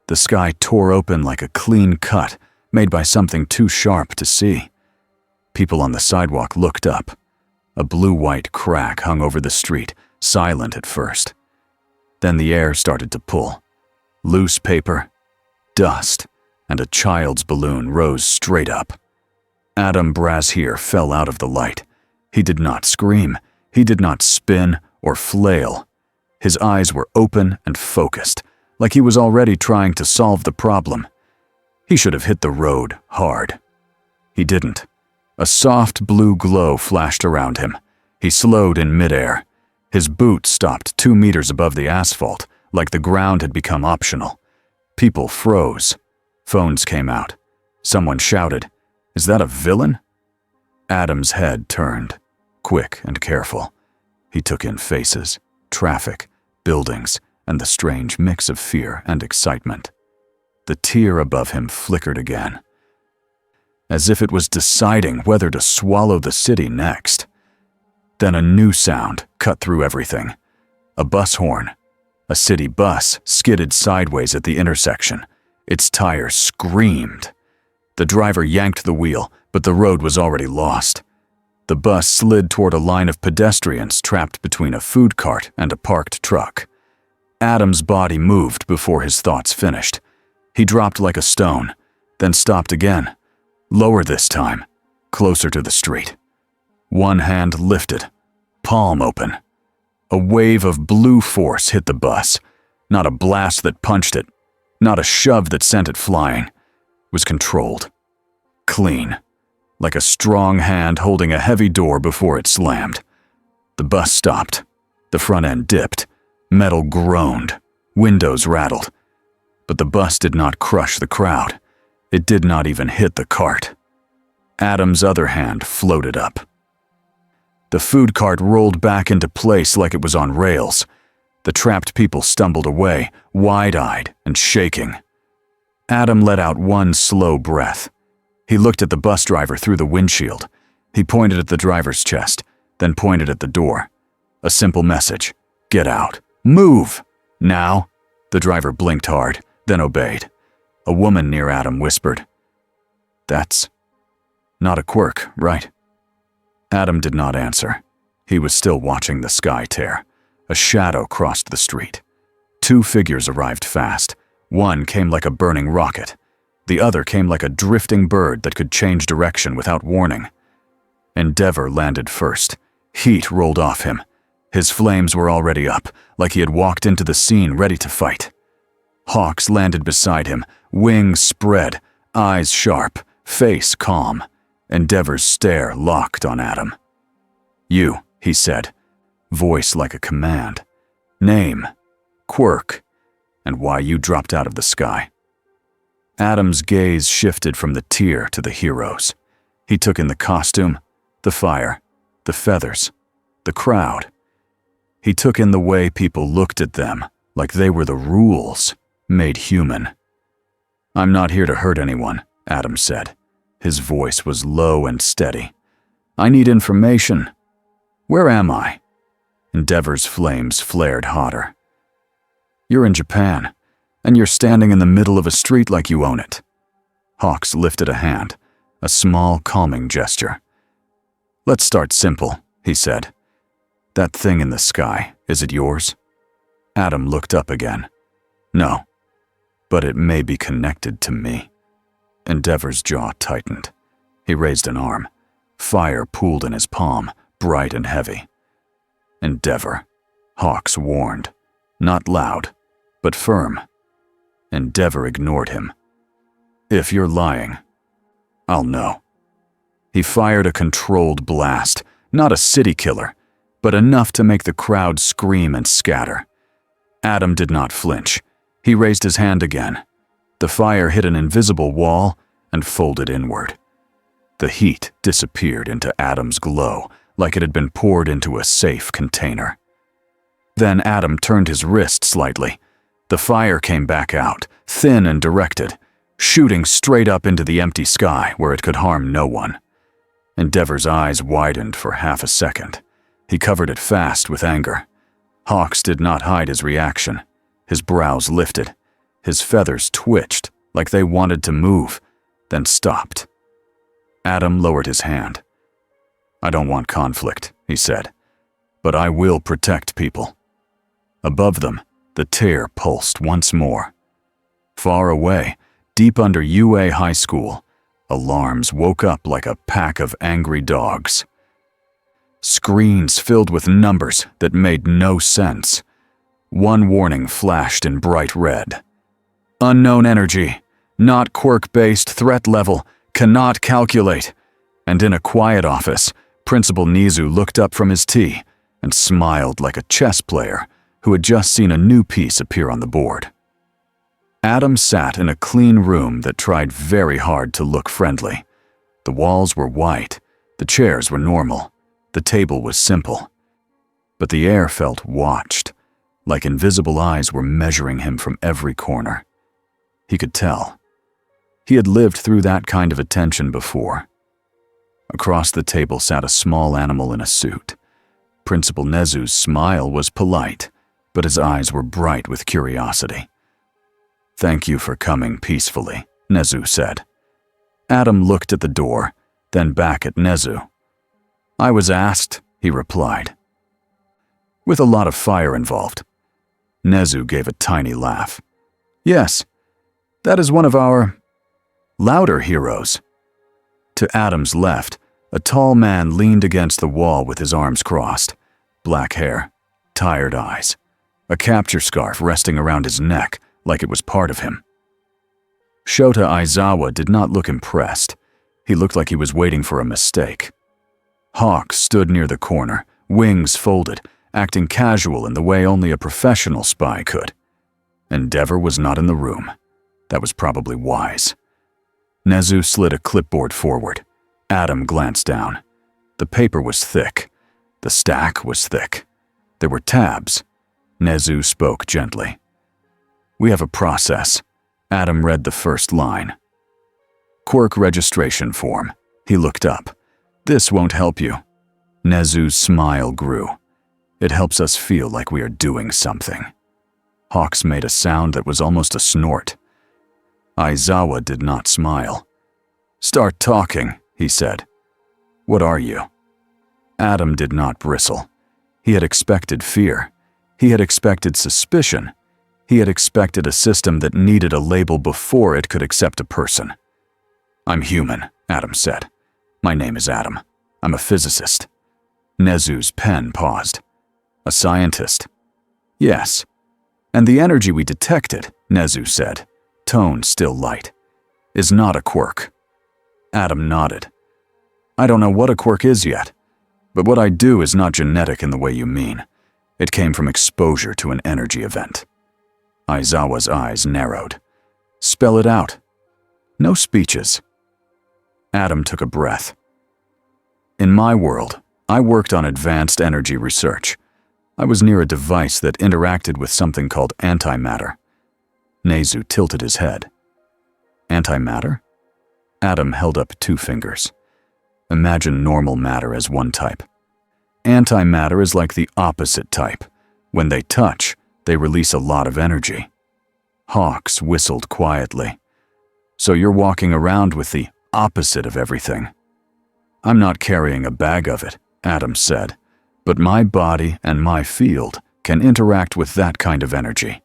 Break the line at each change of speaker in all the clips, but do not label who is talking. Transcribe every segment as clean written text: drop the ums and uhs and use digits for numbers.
The sky tore open like a clean cut made by something too sharp to see. People on the sidewalk looked up. A blue-white crack hung over the street, silent at first. Then the air started to pull. Loose paper, dust, and a child's balloon rose straight up. Adam Brashear fell out of the light. He did not scream. He did not spin or flail. His eyes were open and focused, like he was already trying to solve the problem. He should have hit the road hard. He didn't. A soft blue glow flashed around him. He slowed in midair. His boot stopped 2 meters above the asphalt, like the ground had become optional. People froze. Phones came out. Someone shouted, "Is that a villain?" Adam's head turned, quick and careful. He took in faces, traffic, buildings, and the strange mix of fear and excitement. The tear above him flickered again, as if it was deciding whether to swallow the city next. Then a new sound cut through everything. A bus horn. A city bus skidded sideways at the intersection. Its tires screamed. The driver yanked the wheel, but the road was already lost. The bus slid toward a line of pedestrians trapped between a food cart and a parked truck. Adam's body moved before his thoughts finished. He dropped like a stone, then stopped again. Lower this time, closer to the street. One hand lifted, palm open. A wave of blue force hit the bus. Not a blast that punched it, not a shove that sent it flying. It was controlled. Clean. Like a strong hand holding a heavy door before it slammed. The bus stopped. The front end dipped. Metal groaned. Windows rattled. But the bus did not crush the crowd. It did not even hit the cart. Adam's other hand floated up. The food cart rolled back into place like it was on rails. The trapped people stumbled away, wide-eyed and shaking. Adam let out one slow breath. He looked at the bus driver through the windshield. He pointed at the driver's chest, then pointed at the door. A simple message. Get out. Move! Now. The driver blinked hard, then obeyed. A woman near Adam whispered, "That's not a quirk, right?" Adam did not answer. He was still watching the sky tear. A shadow crossed the street. 2 figures arrived fast. One came like a burning rocket. The other came like a drifting bird that could change direction without warning. Endeavor landed first. Heat rolled off him. His flames were already up, like he had walked into the scene ready to fight. Hawks landed beside him, wings spread, eyes sharp, face calm. Endeavor's stare locked on Adam. "You," he said, voice like a command. "Name, quirk, and why you dropped out of the sky." Adam's gaze shifted from the tear to the heroes. He took in the costume, the fire, the feathers, the crowd. He took in the way people looked at them, like they were the rules, made human. "I'm not here to hurt anyone," Adam said. His voice was low and steady. "I need information. Where am I?" Endeavor's flames flared hotter. "You're in Japan, and you're standing in the middle of a street like you own it." Hawks lifted a hand, a small, calming gesture. "Let's start simple," he said. "That thing in the sky, is it yours?" Adam looked up again. "No, but it may be connected to me." Endeavor's jaw tightened. He raised an arm. Fire pooled in his palm, bright and heavy. "Endeavor," Hawks warned. Not loud, but firm. Endeavor ignored him. "If you're lying, I'll know." He fired a controlled blast, not a city killer, but enough to make the crowd scream and scatter. Adam did not flinch. He raised his hand again. The fire hit an invisible wall and folded inward. The heat disappeared into Adam's glow, like it had been poured into a safe container. Then Adam turned his wrist slightly. The fire came back out, thin and directed, shooting straight up into the empty sky where it could harm no one. Endeavor's eyes widened for half a second. He covered it fast with anger. Hawks did not hide his reaction. His brows lifted. His feathers twitched, like they wanted to move, then stopped. Adam lowered his hand. "I don't want conflict," he said, "but I will protect people." Above them, the tear pulsed once more. Far away, deep under UA High School, alarms woke up like a pack of angry dogs. Screens filled with numbers that made no sense. One warning flashed in bright red. "Unknown energy, not quirk-based, threat level, cannot calculate." And in a quiet office, Principal Nizu looked up from his tea and smiled like a chess player who had just seen a new piece appear on the board. Adam sat in a clean room that tried very hard to look friendly. The walls were white, the chairs were normal, the table was simple. But the air felt watched, like invisible eyes were measuring him from every corner. He could tell. He had lived through that kind of attention before. Across the table sat a small animal in a suit. Principal Nezu's smile was polite, but his eyes were bright with curiosity. "Thank you for coming peacefully," Nezu said. Adam looked at the door, then back at Nezu. "I was asked," he replied. "With a lot of fire involved." Nezu gave a tiny laugh. "Yes, that is one of our louder heroes." To Adam's left, a tall man leaned against the wall with his arms crossed. Black hair, tired eyes, a capture scarf resting around his neck like it was part of him. Shota Aizawa did not look impressed. He looked like he was waiting for a mistake. Hawk stood near the corner, wings folded, acting casual in the way only a professional spy could. Endeavor was not in the room. That was probably wise. Nezu slid a clipboard forward. Adam glanced down. The paper was thick. The stack was thick. There were tabs. Nezu spoke gently. "We have a process." Adam read the first line. "Quirk registration form." He looked up. "This won't help you." Nezu's smile grew. "It helps us feel like we are doing something." Hawks made a sound that was almost a snort. Aizawa did not smile. "Start talking," he said. "What are you?" Adam did not bristle. He had expected fear. He had expected suspicion. He had expected a system that needed a label before it could accept a person. "I'm human," Adam said. "My name is Adam. I'm a physicist." Nezu's pen paused. "A scientist?" "Yes." "And the energy we detected," Nezu said, tone still light, "is not a quirk." Adam nodded. "I don't know what a quirk is yet, but what I do is not genetic in the way you mean. It came from exposure to an energy event." Aizawa's eyes narrowed. "Spell it out." "No speeches." Adam took a breath. "In my world, I worked on advanced energy research. I was near a device that interacted with something called antimatter." Nezu tilted his head. "Antimatter?" Adam held up 2 fingers. "Imagine normal matter as one type. Antimatter is like the opposite type. When they touch, they release a lot of energy." Hawks whistled quietly. "So you're walking around with the opposite of everything." "I'm not carrying a bag of it," Adam said, "but my body and my field can interact with that kind of energy.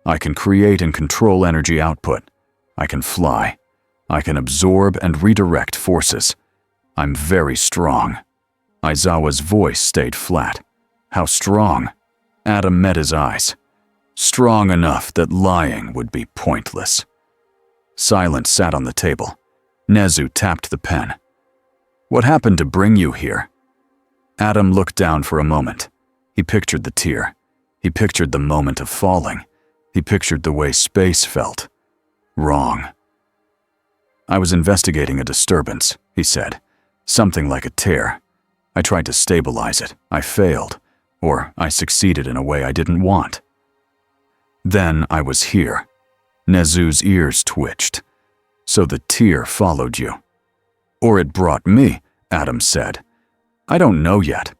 I can create and control energy output. I can fly. I can absorb and redirect forces. I'm very strong." Aizawa's voice stayed flat. "How strong?" Adam met his eyes. "Strong enough that lying would be pointless." Silence sat on the table. Nezu tapped the pen. "What happened to bring you here?" Adam looked down for a moment. He pictured the tear. He pictured the moment of falling. He pictured the way space felt. Wrong. "I was investigating a disturbance," he said. "Something like a tear. I tried to stabilize it. I failed. Or I succeeded in a way I didn't want. Then I was here." Nezu's ears twitched. "So the tear followed you." "Or it brought me," Adam said. "I don't know yet."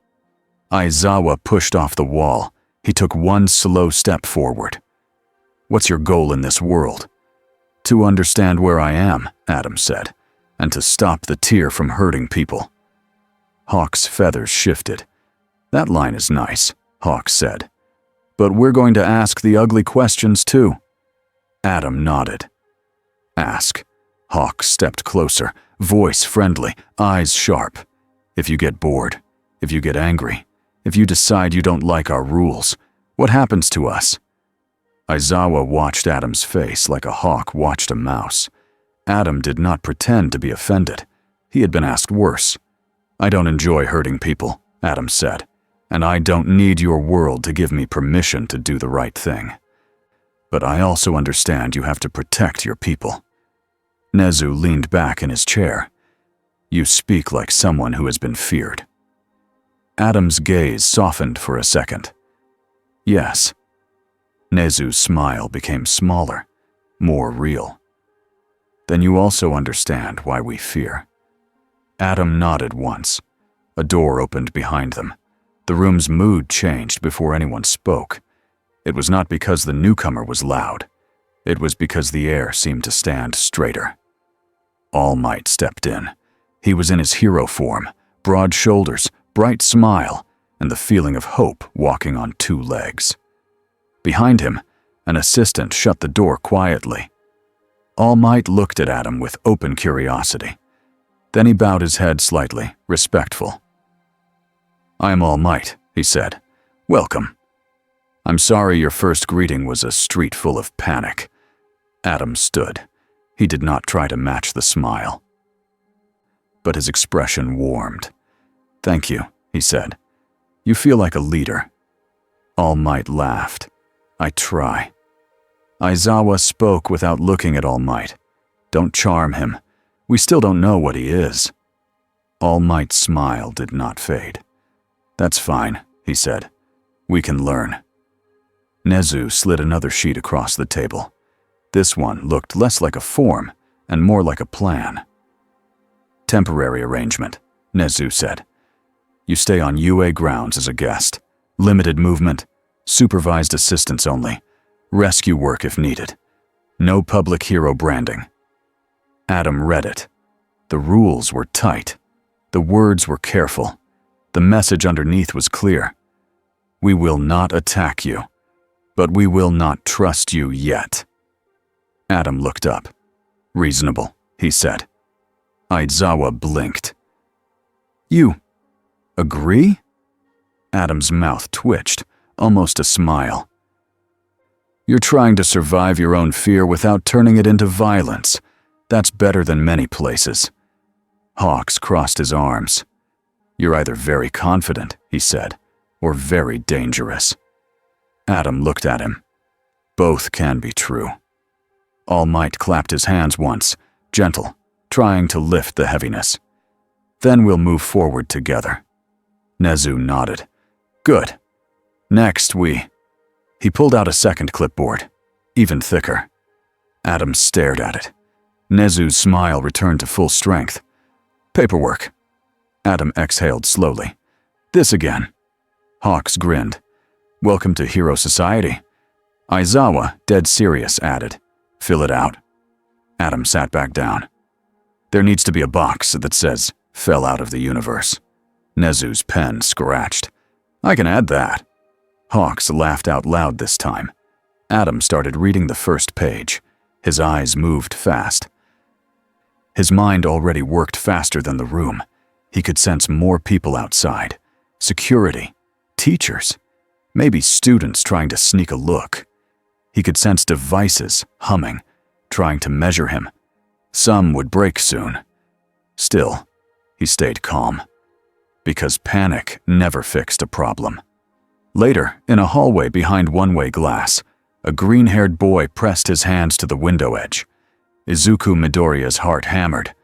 Aizawa pushed off the wall. He took one slow step forward. What's your goal in this world? To understand where I am, Adam said, and to stop the tear from hurting people. Hawk's feathers shifted. That line is nice, Hawk said. But we're going to ask the ugly questions too. Adam nodded. Ask. Hawk stepped closer, voice friendly, eyes sharp. If you get bored, if you get angry, if you decide you don't like our rules, what happens to us? Aizawa watched Adam's face like a hawk watched a mouse. Adam did not pretend to be offended. He had been asked worse. I don't enjoy hurting people, Adam said, and I don't need your world to give me permission to do the right thing. But I also understand you have to protect your people. Nezu leaned back in his chair. You speak like someone who has been feared. Adam's gaze softened for a second. Yes. Nezu's smile became smaller, more real. Then you also understand why we fear. Adam nodded once. A door opened behind them. The room's mood changed before anyone spoke. It was not because the newcomer was loud. It was because the air seemed to stand straighter. All Might stepped in. He was in his hero form, broad shoulders, bright smile, and the feeling of hope walking on two legs. Behind him, an assistant shut the door quietly. All Might looked at Adam with open curiosity. Then he bowed his head slightly, respectful. I am All Might, he said. Welcome. I'm sorry your first greeting was a street full of panic. Adam stood. He did not try to match the smile. But his expression warmed. Thank you, he said. You feel like a leader. All Might laughed. I try. Aizawa spoke without looking at All Might. Don't charm him. We still don't know what he is. All Might's smile did not fade. That's fine, he said. We can learn. Nezu slid another sheet across the table. This one looked less like a form and more like a plan. Temporary arrangement, Nezu said. You stay on UA grounds as a guest. Limited movement. Supervised assistance only. Rescue work if needed. No public hero branding. Adam read it. The rules were tight. The words were careful. The message underneath was clear. We will not attack you, but we will not trust you yet. Adam looked up. Reasonable, he said. Aizawa blinked. You agree? Adam's mouth twitched, almost a smile. You're trying to survive your own fear without turning it into violence. That's better than many places. Hawks crossed his arms. You're either very confident, he said, or very dangerous. Adam looked at him. Both can be true. All Might clapped his hands once, gentle, trying to lift the heaviness. Then we'll move forward together. Nezu nodded. Good. Next He pulled out a second clipboard, even thicker. Adam stared at it. Nezu's smile returned to full strength. Paperwork. Adam exhaled slowly. This again. Hawks grinned. Welcome to Hero Society. Aizawa, dead serious, added. Fill it out. Adam sat back down. There needs to be a box that says, fell out of the universe. Nezu's pen scratched. I can add that. Hawks laughed out loud this time. Adam started reading the first page. His eyes moved fast. His mind already worked faster than the room. He could sense more people outside. Security. Teachers. Maybe students trying to sneak a look. He could sense devices humming, trying to measure him. Some would break soon. Still, he stayed calm. Because panic never fixed a problem. Later, in a hallway behind one-way glass, a green-haired boy pressed his hands to the window edge. Izuku Midoriya's heart hammered.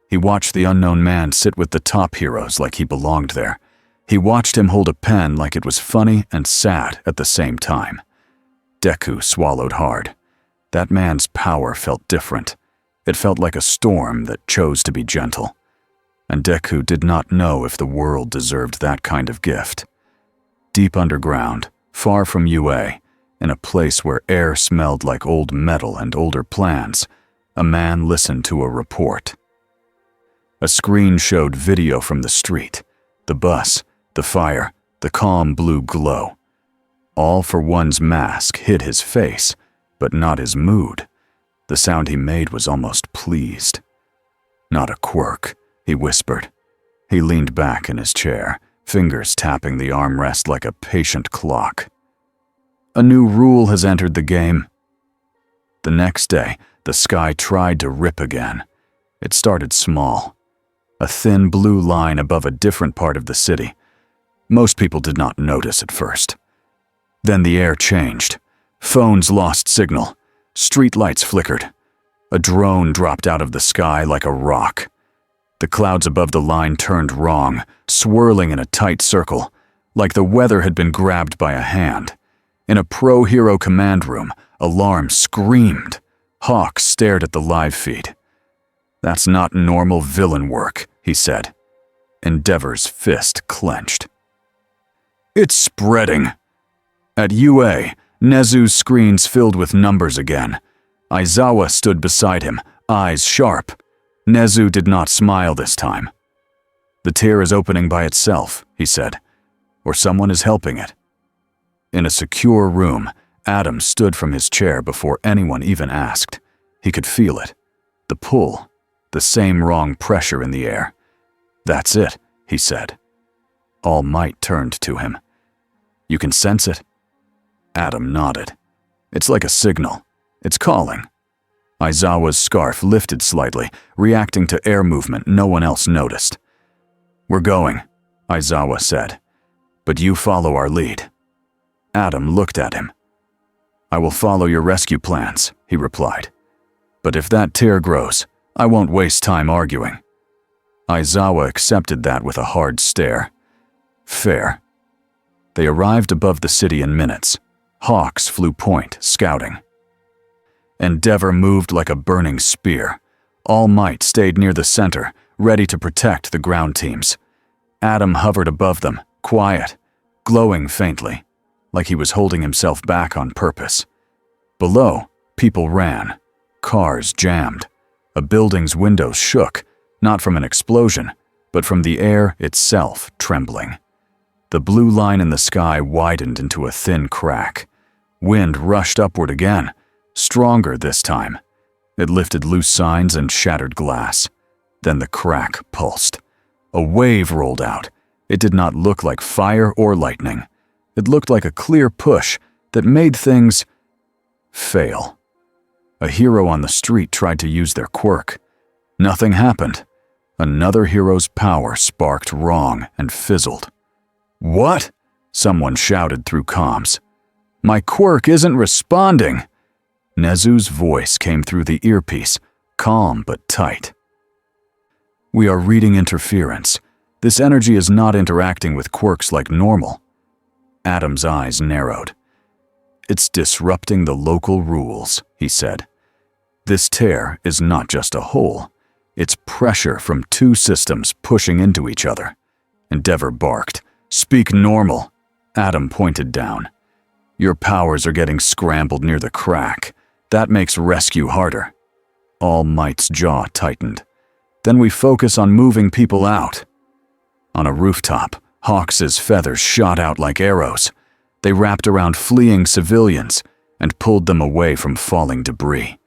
He watched the unknown man sit with the top heroes like he belonged there. He watched him hold a pen like it was funny and sad at the same time. Deku swallowed hard. That man's power felt different. It felt like a storm that chose to be gentle. And Deku did not know if the world deserved that kind of gift. Deep underground, far from UA, In a place where air smelled like old metal and older plans, a man listened to a report. A screen showed video from the street, the bus, the fire, the calm blue glow. All for one's mask hid his face, but not his mood. The sound he made was almost pleased. "Not a quirk," he whispered. He leaned back in his chair, fingers tapping the armrest like a patient clock. "A new rule has entered the game." The next day, the sky tried to rip again. It started small. A thin blue line above a different part of the city. Most people did not notice at first. Then the air changed. Phones lost signal. Streetlights flickered. A drone dropped out of the sky like a rock. The clouds above the line turned wrong, swirling in a tight circle, like the weather had been grabbed by a hand. In a pro-hero command room, alarms screamed. Hawk stared at the live feed. "That's not normal villain work," he said. Endeavor's fist clenched. "It's spreading." At UA, Nezu's screens filled with numbers again. Aizawa stood beside him, eyes sharp. Nezu did not smile this time. "The tier is opening by itself," he said, "or someone is helping it." In a secure room, Adam stood from his chair before anyone even asked. He could feel it. The pull. The same wrong pressure in the air. "That's it," he said. All Might turned to him. "You can sense it?" Adam nodded. "It's like a signal. It's calling." Aizawa's scarf lifted slightly, reacting to air movement no one else noticed. "We're going," Aizawa said. "But you follow our lead." Adam looked at him. "I will follow your rescue plans," he replied. "But if that tear grows, I won't waste time arguing." Aizawa accepted that with a hard stare. "Fair." They arrived above the city in minutes. Hawks flew point, scouting. Endeavor moved like a burning spear. All Might stayed near the center, ready to protect the ground teams. Adam hovered above them, quiet, glowing faintly, like he was holding himself back on purpose. Below, people ran. Cars jammed. A building's windows shook, not from an explosion, but from the air itself trembling. The blue line in the sky widened into a thin crack. Wind rushed upward again, stronger this time. It lifted loose signs and shattered glass. Then the crack pulsed. A wave rolled out. It did not look like fire or lightning. It looked like a clear push that made things fail. A hero on the street tried to use their quirk. Nothing happened. Another hero's power sparked wrong and fizzled. "What?" someone shouted through comms. "My quirk isn't responding." Nezu's voice came through the earpiece, calm but tight. "We are reading interference. This energy is not interacting with quirks like normal." Adam's eyes narrowed. "It's disrupting the local rules," he said. "This tear is not just a hole. It's pressure from two systems pushing into each other." Endeavor barked. "Speak normal." Adam pointed down. "Your powers are getting scrambled near the crack. That makes rescue harder." All Might's jaw tightened. "Then we focus on moving people out." On a rooftop, Hawks's feathers shot out like arrows. They wrapped around fleeing civilians and pulled them away from falling debris.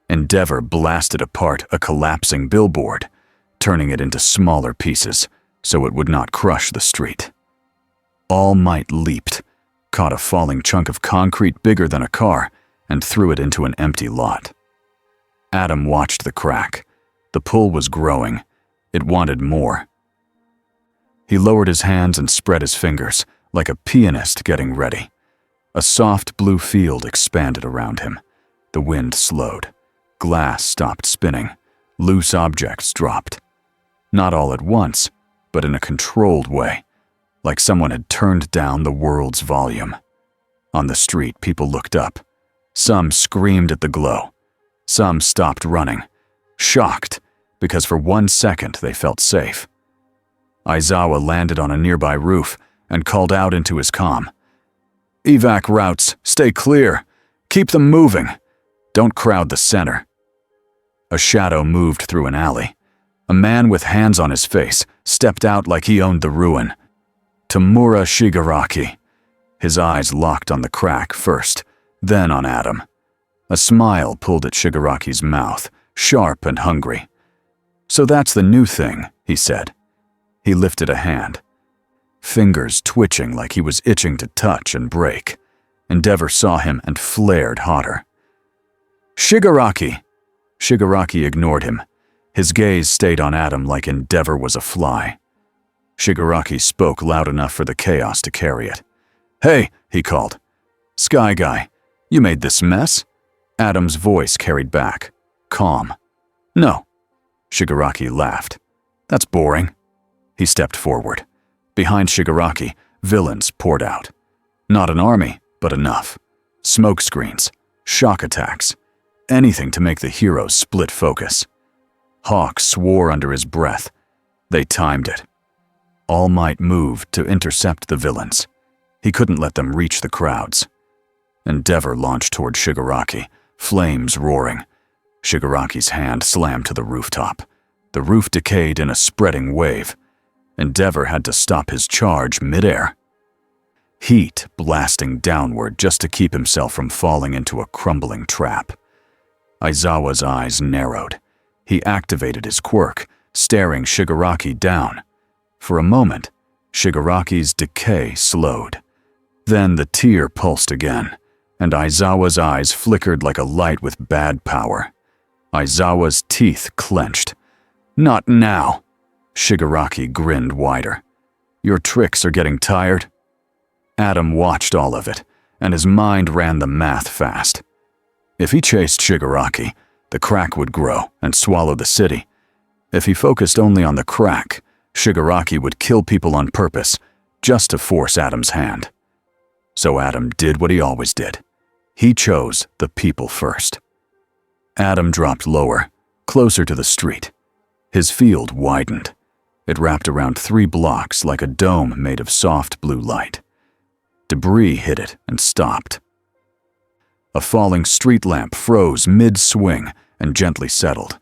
Endeavor blasted apart a collapsing billboard, turning it into smaller pieces so it would not crush the street. All Might leaped, caught a falling chunk of concrete bigger than a car, and threw it into an empty lot. Adam watched the crack. The pull was growing. It wanted more. He lowered his hands and spread his fingers, like a pianist getting ready. A soft blue field expanded around him. The wind slowed. Glass stopped spinning. Loose objects dropped. Not all at once, but in a controlled way, like someone had turned down the world's volume. On the street, people looked up. Some screamed at the glow. Some stopped running, shocked, because for 1 second they felt safe. Aizawa landed on a nearby roof and called out into his comm. Evac routes, stay clear. Keep them moving. Don't crowd the center. A shadow moved through an alley. A man with hands on his face stepped out like he owned the ruin. Tamura Shigaraki. His eyes locked on the crack first, then on Adam. A smile pulled at Shigaraki's mouth, sharp and hungry. "So that's the new thing," he said. He lifted a hand, fingers twitching like he was itching to touch and break. Endeavor saw him and flared hotter. "Shigaraki!" Shigaraki ignored him. His gaze stayed on Adam like Endeavor was a fly. Shigaraki spoke loud enough for the chaos to carry it. "Hey," he called. "Sky Guy, you made this mess?" Adam's voice carried back, calm. "No." Shigaraki laughed. "That's boring." He stepped forward. Behind Shigaraki, villains poured out. Not an army, but enough. Smoke screens, shock attacks, anything to make the heroes split focus. Hawk swore under his breath. They timed it. All Might moved to intercept the villains. He couldn't let them reach the crowds. Endeavor launched toward Shigaraki, flames roaring. Shigaraki's hand slammed to the rooftop. The roof decayed in a spreading wave. Endeavor had to stop his charge midair. Heat blasting downward just to keep himself from falling into a crumbling trap. Aizawa's eyes narrowed. He activated his quirk, staring Shigaraki down. For a moment, Shigaraki's decay slowed. Then the tear pulsed again, and Aizawa's eyes flickered like a light with bad power. Aizawa's teeth clenched. "Not now!" Shigaraki grinned wider. "Your tricks are getting tired?" Adam watched all of it, and his mind ran the math fast. If he chased Shigaraki, the crack would grow and swallow the city. If he focused only on the crack, Shigaraki would kill people on purpose, just to force Adam's hand. So Adam did what he always did. He chose the people first. Adam dropped lower, closer to the street. His field widened. It wrapped around 3 blocks like a dome made of soft blue light. Debris hit it and stopped. A falling street lamp froze mid-swing and gently settled.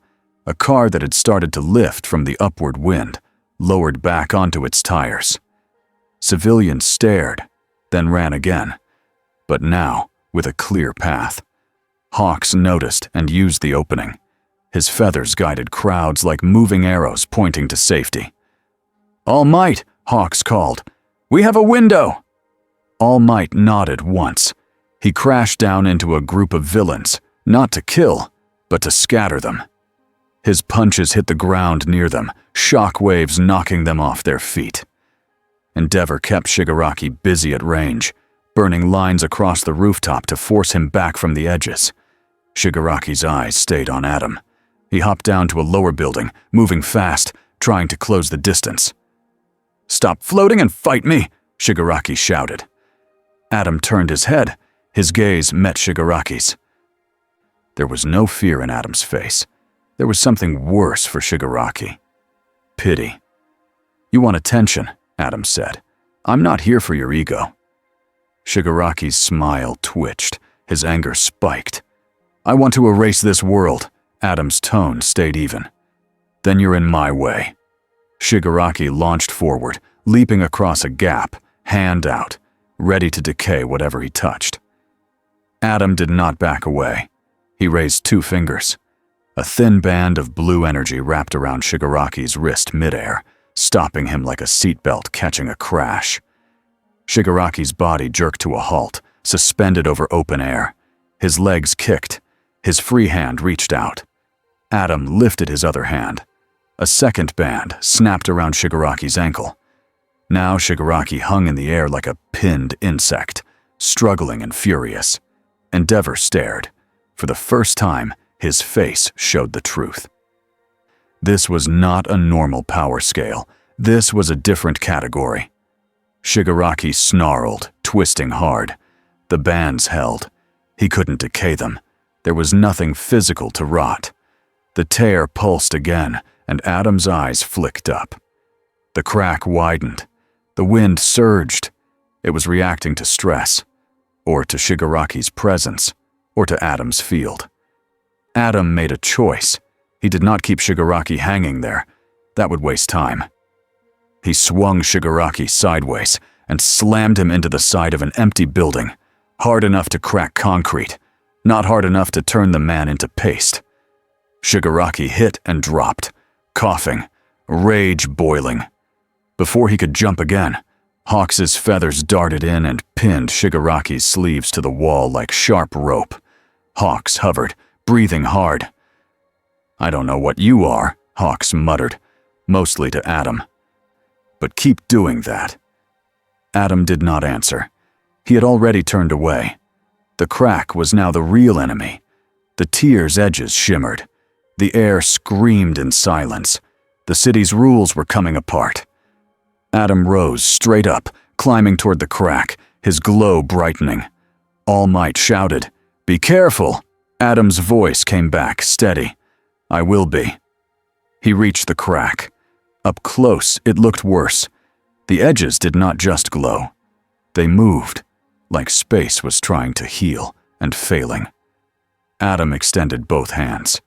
A car that had started to lift from the upward wind lowered back onto its tires. Civilians stared, then ran again, but now with a clear path. Hawks noticed and used the opening. His feathers guided crowds like moving arrows pointing to safety. "All Might," Hawks called. "We have a window!" All Might nodded once. He crashed down into a group of villains, not to kill, but to scatter them. His punches hit the ground near them, shock waves knocking them off their feet. Endeavor kept Shigaraki busy at range, burning lines across the rooftop to force him back from the edges. Shigaraki's eyes stayed on Adam. He hopped down to a lower building, moving fast, trying to close the distance. "Stop floating and fight me!" Shigaraki shouted. Adam turned his head. His gaze met Shigaraki's. There was no fear in Adam's face. There was something worse for Shigaraki. Pity. "You want attention," Adam said. "I'm not here for your ego." Shigaraki's smile twitched. His anger spiked. "I want to erase this world." Adam's tone stayed even. "Then you're in my way." Shigaraki launched forward, leaping across a gap, hand out, ready to decay whatever he touched. Adam did not back away. He raised 2 fingers. A thin band of blue energy wrapped around Shigaraki's wrist midair, stopping him like a seatbelt catching a crash. Shigaraki's body jerked to a halt, suspended over open air. His legs kicked. His free hand reached out. Adam lifted his other hand. A second band snapped around Shigaraki's ankle. Now Shigaraki hung in the air like a pinned insect, struggling and furious. Endeavor stared. For the first time, his face showed the truth. This was not a normal power scale. This was a different category. Shigaraki snarled, twisting hard. The bands held. He couldn't decay them. There was nothing physical to rot. The tear pulsed again, and Adam's eyes flicked up. The crack widened. The wind surged. It was reacting to stress. or to Shigaraki's presence, or to Adam's field. Adam made a choice. He did not keep Shigaraki hanging there. That would waste time. He swung Shigaraki sideways and slammed him into the side of an empty building, hard enough to crack concrete, not hard enough to turn the man into paste. Shigaraki hit and dropped, coughing, rage boiling. Before he could jump again, Hawks's feathers darted in and pinned Shigaraki's sleeves to the wall like sharp rope. Hawks hovered, breathing hard. "I don't know what you are," Hawks muttered, mostly to Adam. "But keep doing that." Adam did not answer. He had already turned away. The crack was now the real enemy. The tier's edges shimmered. The air screamed in silence. The city's rules were coming apart. Adam rose straight up, climbing toward the crack, his glow brightening. All Might shouted, "Be careful!" Adam's voice came back, steady. "I will be." He reached the crack. Up close, it looked worse. The edges did not just glow. They moved, like space was trying to heal and failing. Adam extended both hands.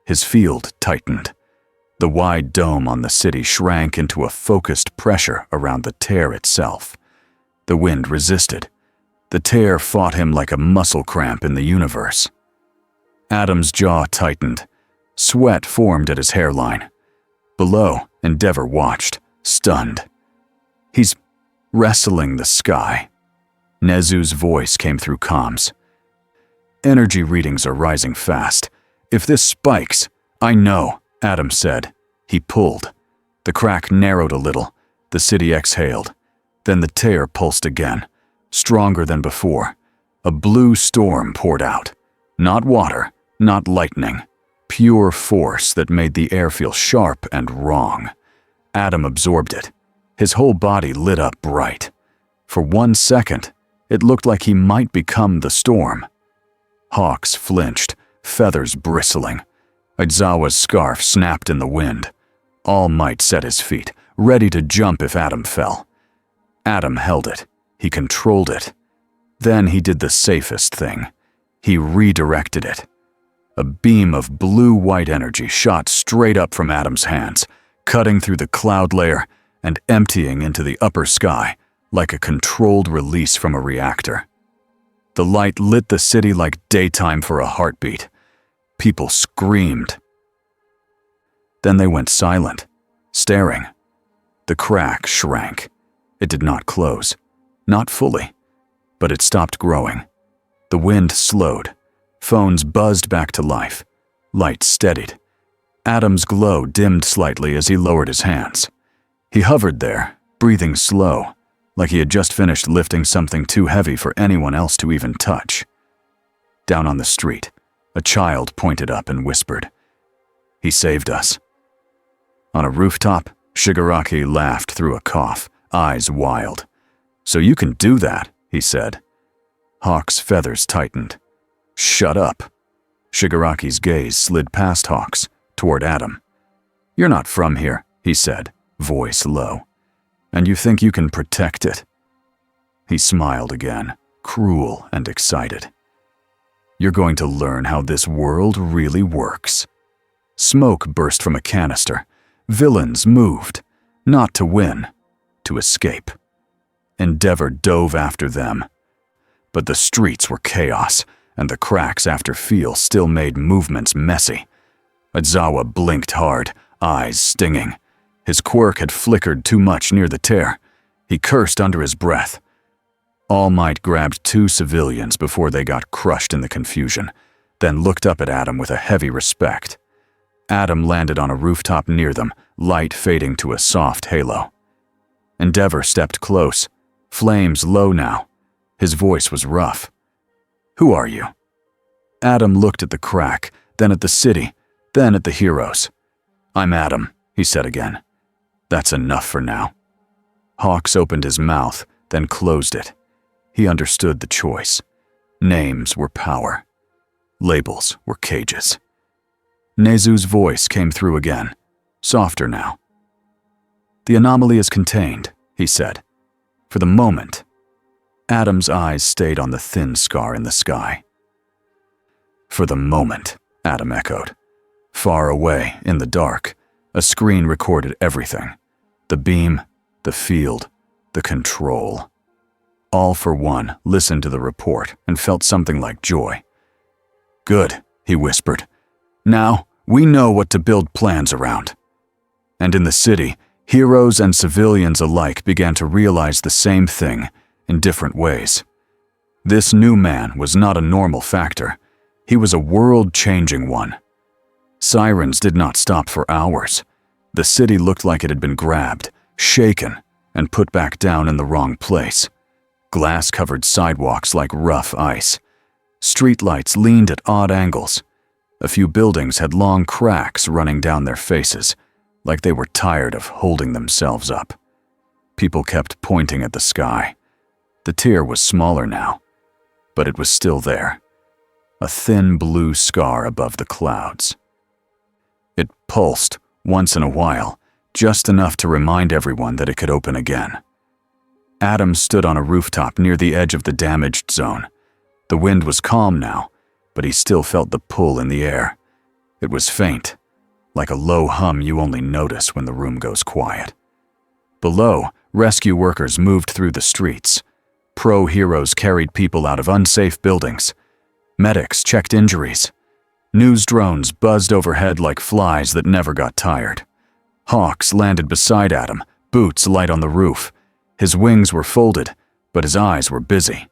His field tightened. The wide dome on the city shrank into a focused pressure around the tear itself. The wind resisted. The tear fought him like a muscle cramp in the universe. Adam's jaw tightened. Sweat formed at his hairline. Below, Endeavor watched, stunned. "He's wrestling the sky." Nezu's voice came through comms. "Energy readings are rising fast. If this spikes..." "I know," Adam said. He pulled. The crack narrowed a little. The city exhaled. Then the tear pulsed again, stronger than before. A blue storm poured out. Not water, not lightning. Pure force that made the air feel sharp and wrong. Adam absorbed it. His whole body lit up bright. For 1 second, it looked like he might become the storm. Hawks flinched, feathers bristling. Aizawa's scarf snapped in the wind. All Might set his feet, ready to jump if Adam fell. Adam held it. He controlled it. Then he did the safest thing. He redirected it. A beam of blue-white energy shot straight up from Adam's hands, cutting through the cloud layer and emptying into the upper sky like a controlled release from a reactor. The light lit the city like daytime for a heartbeat. People screamed. Then they went silent, staring. The crack shrank. It did not close. Not fully. But it stopped growing. The wind slowed. Phones buzzed back to life. Light steadied. Adam's glow dimmed slightly as he lowered his hands. He hovered there, breathing slow, like he had just finished lifting something too heavy for anyone else to even touch. Down on the street, a child pointed up and whispered, "He saved us." On a rooftop, Shigaraki laughed through a cough, eyes wild. "So you can do that," he said. Hawk's feathers tightened. "Shut up." Shigaraki's gaze slid past Hawks, toward Adam. "You're not from here," he said, voice low. "And you think you can protect it?" He smiled again, cruel and excited. "You're going to learn how this world really works." Smoke burst from a canister. Villains moved, not to win, to escape. Endeavor dove after them. But the streets were chaos, and the cracks after feel still made movements messy. Aizawa blinked hard, eyes stinging. His quirk had flickered too much near the tear. He cursed under his breath. All Might grabbed 2 civilians before they got crushed in the confusion, then looked up at Adam with a heavy respect. Adam landed on a rooftop near them, light fading to a soft halo. Endeavor stepped close, flames low now. His voice was rough. "Who are you?" Adam looked at the crack, then at the city, then at the heroes. "I'm Adam," he said again. "That's enough for now." Hawks opened his mouth, then closed it. He understood the choice. Names were power. Labels were cages. Nezu's voice came through again, softer now. "The anomaly is contained," he said. "For the moment." Adam's eyes stayed on the thin scar in the sky. For the moment, Adam echoed. Far away, in the dark, a screen recorded everything. The beam, the field, the control. All for one listened to the report and felt something like joy. "Good," he whispered. "Now, we know what to build plans around." And in the city, heroes and civilians alike began to realize the same thing in different ways. This new man was not a normal factor. He was a world-changing one. Sirens did not stop for hours. The city looked like it had been grabbed, shaken, and put back down in the wrong place. Glass covered sidewalks like rough ice. Streetlights leaned at odd angles. A few buildings had long cracks running down their faces, like they were tired of holding themselves up. People kept pointing at the sky. The tier was smaller now, but it was still there. A thin blue scar above the clouds. It pulsed once in a while, just enough to remind everyone that it could open again. Adam stood on a rooftop near the edge of the damaged zone. The wind was calm now, but he still felt the pull in the air. It was faint, like a low hum you only notice when the room goes quiet. Below, rescue workers moved through the streets. Pro heroes carried people out of unsafe buildings. Medics checked injuries. News drones buzzed overhead like flies that never got tired. Hawks landed beside Adam, boots light on the roof. His wings were folded, but his eyes were busy.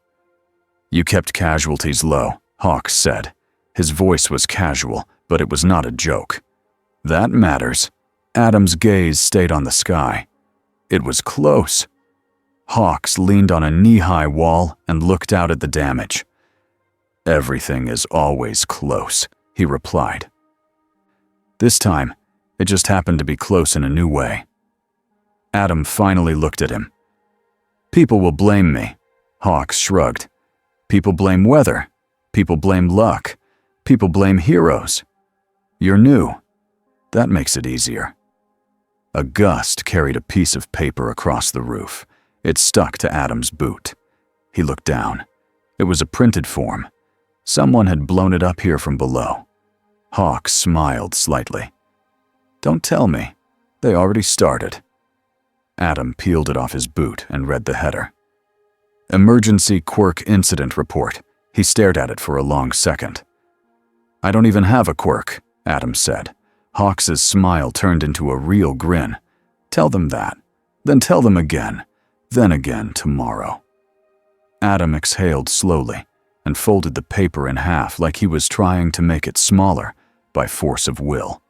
"You kept casualties low," Hawks said. His voice was casual, but it was not a joke. "That matters." Adam's gaze stayed on the sky. It was close. Hawks leaned on a knee-high wall and looked out at the damage. "Everything is always close," he replied. This time, it just happened to be close in a new way. Adam finally looked at him. "People will blame me," Hawks shrugged. "People blame weather. People blame luck. People blame heroes. You're new. That makes it easier." A gust carried a piece of paper across the roof. It stuck to Adam's boot. He looked down. It was a printed form. Someone had blown it up here from below. Hawks smiled slightly. "Don't tell me. They already started." Adam peeled it off his boot and read the header. "Emergency Quirk Incident Report." He stared at it for a long second. "I don't even have a quirk," Adam said. Hawks's smile turned into a real grin. "Tell them that. Then tell them again. Then again tomorrow." Adam exhaled slowly and folded the paper in half like he was trying to make it smaller by force of will.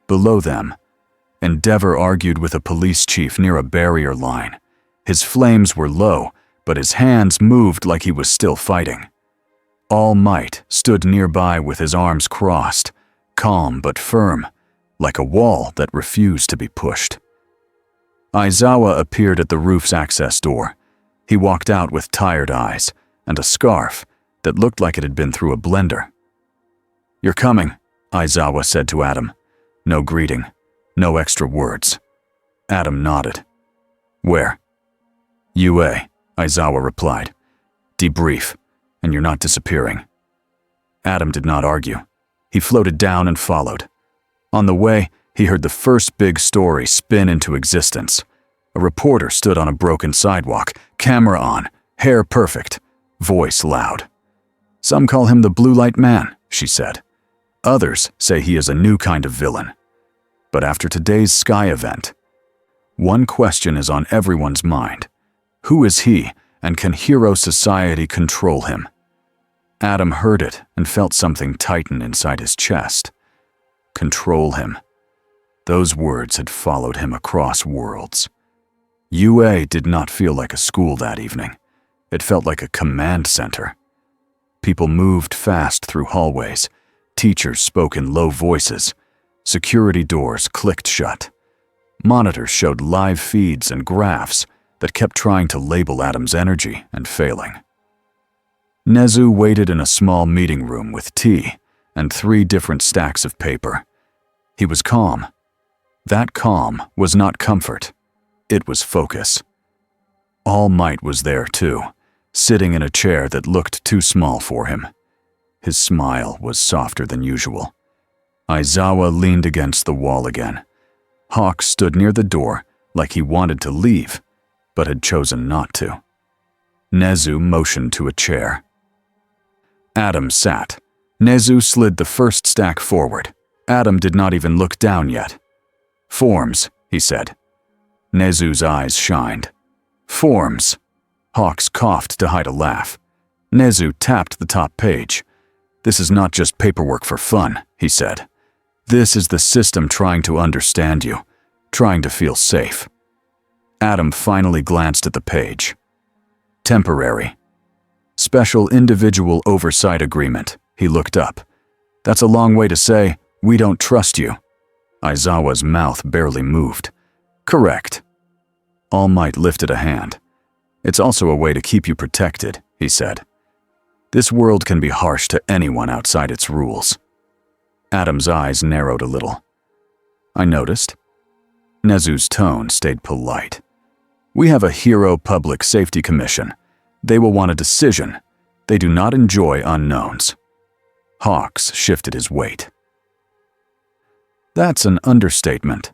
Below them, Endeavor argued with a police chief near a barrier line. His flames were low, but his hands moved like he was still fighting. All Might stood nearby with his arms crossed, calm but firm, like a wall that refused to be pushed. Aizawa appeared at the roof's access door. He walked out with tired eyes and a scarf that looked like it had been through a blender. "You're coming," Aizawa said to Adam. No greeting, no extra words. Adam nodded. "Where?" "UA," Aizawa replied. "Debrief, and you're not disappearing." Adam did not argue. He floated down and followed. On the way, he heard the first big story spin into existence. A reporter stood on a broken sidewalk, camera on, hair perfect, voice loud. "Some call him the Blue Light Man," she said. "Others say he is a new kind of villain. But after today's Sky event, one question is on everyone's mind. Who is he, and can Hero Society control him?" Adam heard it and felt something tighten inside his chest. Control him. Those words had followed him across worlds. UA did not feel like a school that evening. It felt like a command center. People moved fast through hallways. Teachers spoke in low voices. Security doors clicked shut. Monitors showed live feeds and graphs that kept trying to label Adam's energy and failing. Nezu waited in a small meeting room with tea and 3 different stacks of paper. He was calm. That calm was not comfort. It was focus. All Might was there too. sitting in a chair that looked too small for him. His smile was softer than usual. Aizawa leaned against the wall again. Hawk stood near the door like he wanted to leave, but had chosen not to. Nezu motioned to a chair. Adam sat. Nezu slid the first stack forward. Adam did not even look down yet. "Forms," he said. Nezu's eyes shined. "Forms." Hawks coughed to hide a laugh. Nezu tapped the top page. "This is not just paperwork for fun," he said. "This is the system trying to understand you, trying to feel safe." Adam finally glanced at the page. Temporary. Special Individual Oversight Agreement. He looked up. "That's a long way to say, we don't trust you." Aizawa's mouth barely moved. "Correct." All Might lifted a hand. "It's also a way to keep you protected," he said. "This world can be harsh to anyone outside its rules." Adam's eyes narrowed a little. "I noticed." Nezu's tone stayed polite. "We have a Hero Public Safety Commission. They will want a decision. They do not enjoy unknowns." Hawks shifted his weight. "That's an understatement."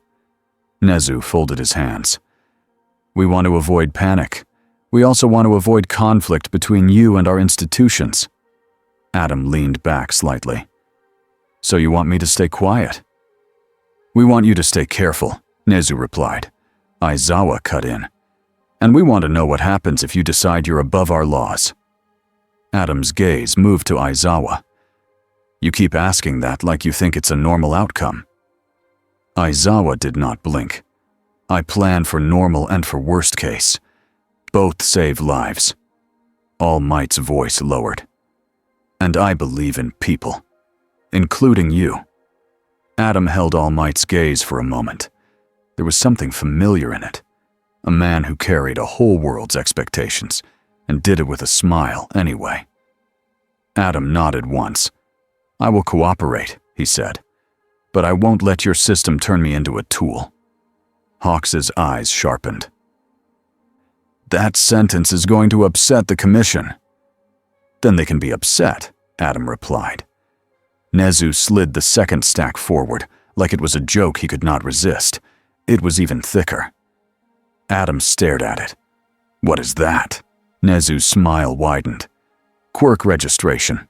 Nezu folded his hands. "We want to avoid panic. We also want to avoid conflict between you and our institutions." Adam leaned back slightly. "So you want me to stay quiet?" "We want you to stay careful," Nezu replied. Aizawa cut in. "And we want to know what happens if you decide you're above our laws." Adam's gaze moved to Aizawa. "You keep asking that like you think it's a normal outcome." Aizawa did not blink. "I plan for normal and for worst case. Both save lives." All Might's voice lowered. "And I believe in people, including you." Adam held All Might's gaze for a moment. There was something familiar in it. A man who carried a whole world's expectations and did it with a smile anyway. Adam nodded once. "I will cooperate," he said, "but I won't let your system turn me into a tool." Hawks's eyes sharpened. "That sentence is going to upset the commission." "Then they can be upset," Adam replied. Nezu slid the second stack forward, like it was a joke he could not resist. It was even thicker. Adam stared at it. "What is that?" Nezu's smile widened. "Quirk registration."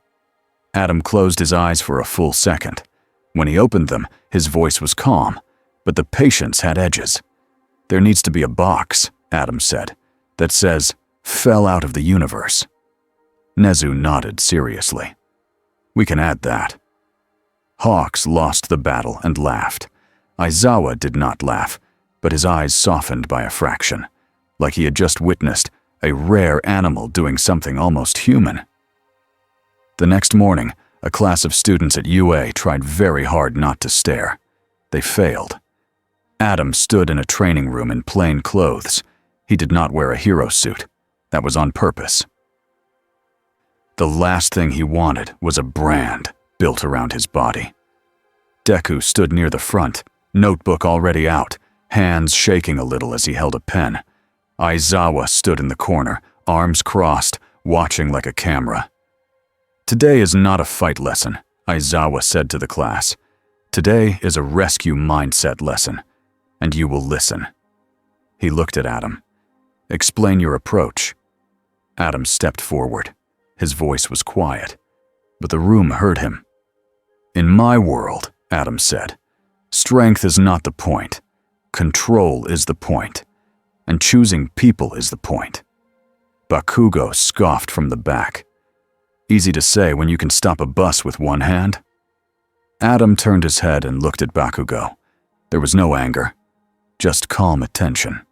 Adam closed his eyes for a full second. When he opened them, his voice was calm, but the patience had edges. "There needs to be a box," Adam said, "that says, 'fell out of the universe.'" Nezu nodded seriously. "We can add that." Hawks lost the battle and laughed. Aizawa did not laugh, but his eyes softened by a fraction, like he had just witnessed a rare animal doing something almost human. The next morning, a class of students at UA tried very hard not to stare. They failed. Adam stood in a training room in plain clothes. He did not wear a hero suit. That was on purpose. The last thing he wanted was a brand built around his body. Deku stood near the front, notebook already out, hands shaking a little as he held a pen. Aizawa stood in the corner, arms crossed, watching like a camera. "Today is not a fight lesson," Aizawa said to the class. "Today is a rescue mindset lesson, and you will listen." He looked at Adam. "Explain your approach." Adam stepped forward. His voice was quiet, but the room heard him. "In my world," Adam said, "strength is not the point. Control is the point. And choosing people is the point." Bakugo scoffed from the back. "Easy to say when you can stop a bus with one hand." Adam turned his head and looked at Bakugo. There was no anger, just calm attention.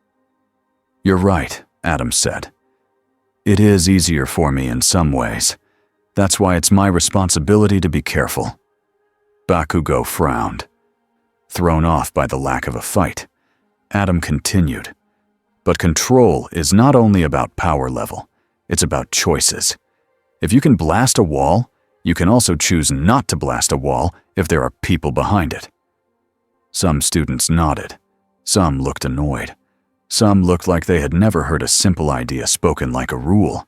"You're right," Adam said. "It is easier for me in some ways. That's why it's my responsibility to be careful." Bakugo frowned. Thrown off by the lack of a fight, Adam continued. "But control is not only about power level, it's about choices. If you can blast a wall, you can also choose not to blast a wall if there are people behind it." Some students nodded. Some looked annoyed. Some looked like they had never heard a simple idea spoken like a rule.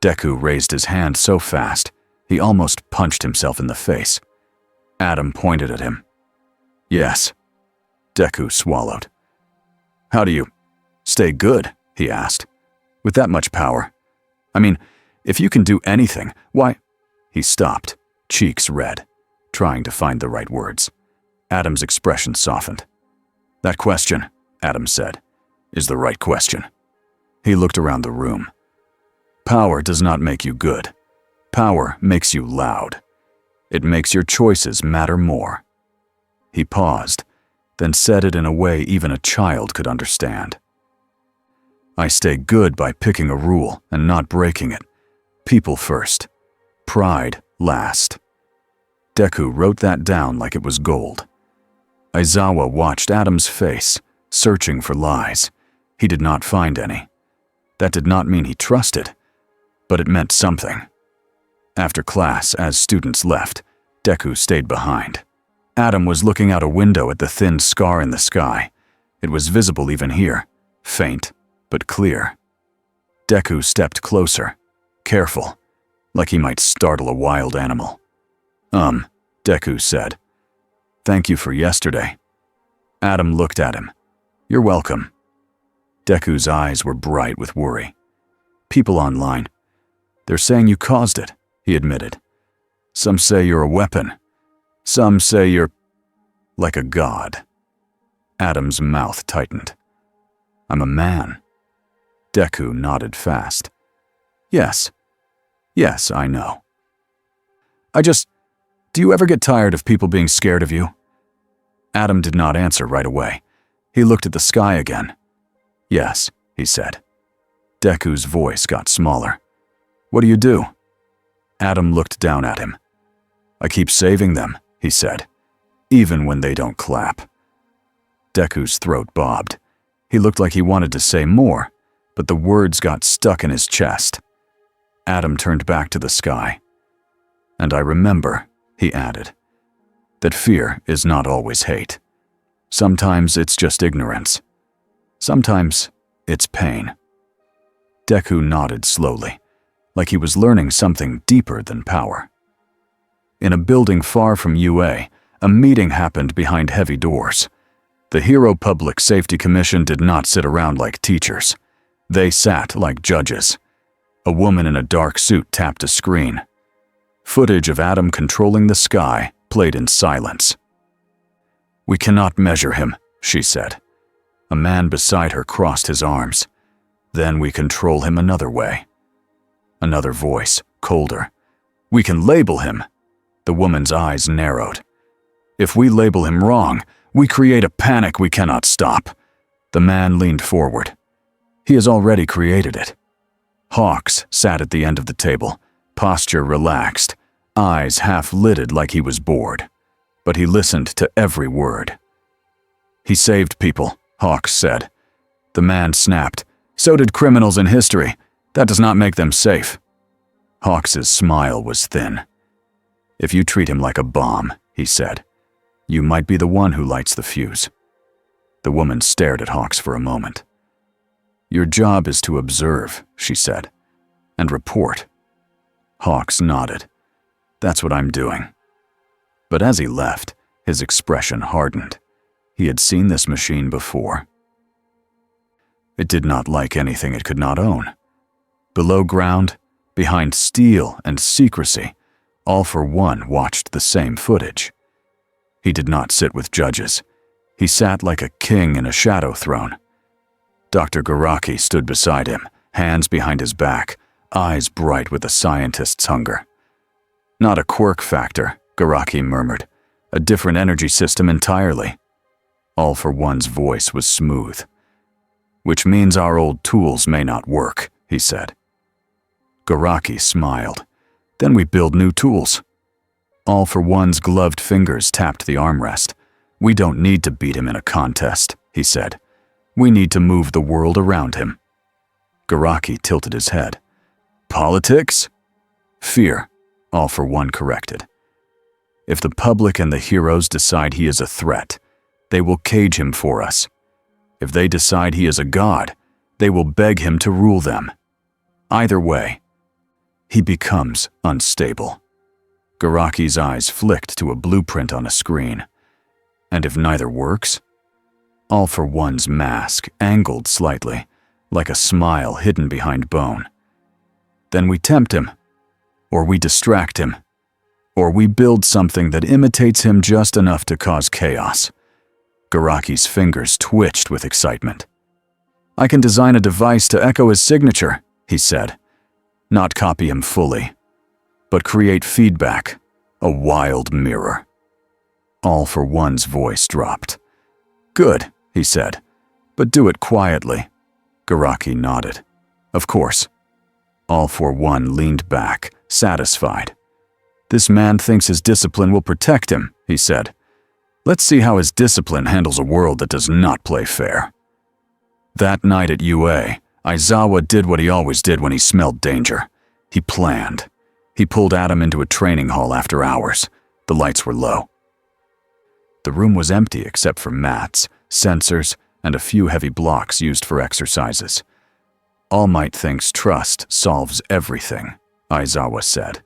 Deku raised his hand so fast, he almost punched himself in the face. Adam pointed at him. Yes. Deku swallowed. How do you stay good? He asked. With that much power. I mean, if you can do anything, why? He stopped, cheeks red, trying to find the right words. Adam's expression softened. That question, Adam said, is the right question. He looked around the room. Power does not make you good. Power makes you loud. It makes your choices matter more. He paused, then said it in a way even a child could understand. I stay good by picking a rule and not breaking it. People first. Pride last. Deku wrote that down like it was gold. Aizawa watched Adam's face, searching for lies. He did not find any. That did not mean he trusted, but it meant something. After class, as students left, Deku stayed behind. Adam was looking out a window at the thin scar in the sky. It was visible even here, faint but clear. Deku stepped closer, careful, like he might startle a wild animal. Deku said. Thank you for yesterday. Adam looked at him. You're welcome. Deku's eyes were bright with worry. People online. They're saying you caused it, he admitted. Some say you're a weapon. Some say you're like a god. Adam's mouth tightened. I'm a man. Deku nodded fast. Yes, I know. Do you ever get tired of people being scared of you? Adam did not answer right away. He looked at the sky again. Yes, he said. Deku's voice got smaller. What do? Adam looked down at him. I keep saving them, he said, even when they don't clap. Deku's throat bobbed. He looked like he wanted to say more, but the words got stuck in his chest. Adam turned back to the sky. And I remember, he added, that fear is not always hate. Sometimes it's just ignorance. Sometimes it's pain. Deku nodded slowly, like he was learning something deeper than power. In a building far from UA, a meeting happened behind heavy doors. The Hero Public Safety Commission did not sit around like teachers. They sat like judges. A woman in a dark suit tapped a screen. Footage of Adam controlling the sky played in silence. We cannot measure him, she said. A man beside her crossed his arms. Then we control him another way. Another voice, colder. We can label him. The woman's eyes narrowed. If we label him wrong, we create a panic we cannot stop. The man leaned forward. He has already created it. Hawks sat at the end of the table, posture relaxed, eyes half-lidded like he was bored. But he listened to every word. He saved people, Hawks said. The man snapped. So did criminals in history. That does not make them safe. Hawks's smile was thin. If you treat him like a bomb, he said, you might be the one who lights the fuse. The woman stared at Hawks for a moment. Your job is to observe, she said, and report. Hawks nodded. That's what I'm doing. But as he left, his expression hardened. He had seen this machine before. It did not like anything it could not own. Below ground, behind steel and secrecy, All for One watched the same footage. He did not sit with judges. He sat like a king in a shadow throne. Dr. Garaki stood beside him, hands behind his back, eyes bright with a scientist's hunger. Not a quirk factor, Garaki murmured. A different energy system entirely. All for One's voice was smooth. Which means our old tools may not work, he said. Garaki smiled. Then we build new tools. All for One's gloved fingers tapped the armrest. We don't need to beat him in a contest, he said. We need to move the world around him. Garaki tilted his head. Politics? Fear, All for One corrected. If the public and the heroes decide he is a threat, they will cage him for us. If they decide he is a god, they will beg him to rule them. Either way, he becomes unstable. Garaki's eyes flicked to a blueprint on a screen. And if neither works? All for One's mask angled slightly, like a smile hidden behind bone. Then we tempt him, or we distract him, or we build something that imitates him just enough to cause chaos. Garaki's fingers twitched with excitement. I can design a device to echo his signature, he said. Not copy him fully, but create feedback, a wild mirror. All for One's voice dropped. Good, he said, but do it quietly. Garaki nodded. Of course. All for One leaned back, satisfied. This man thinks his discipline will protect him, he said. Let's see how his discipline handles a world that does not play fair. That night at UA, Aizawa did what he always did when he smelled danger. He planned. He pulled Adam into a training hall after hours. The lights were low. The room was empty except for mats, sensors, and a few heavy blocks used for exercises. All Might thinks trust solves everything, Aizawa said.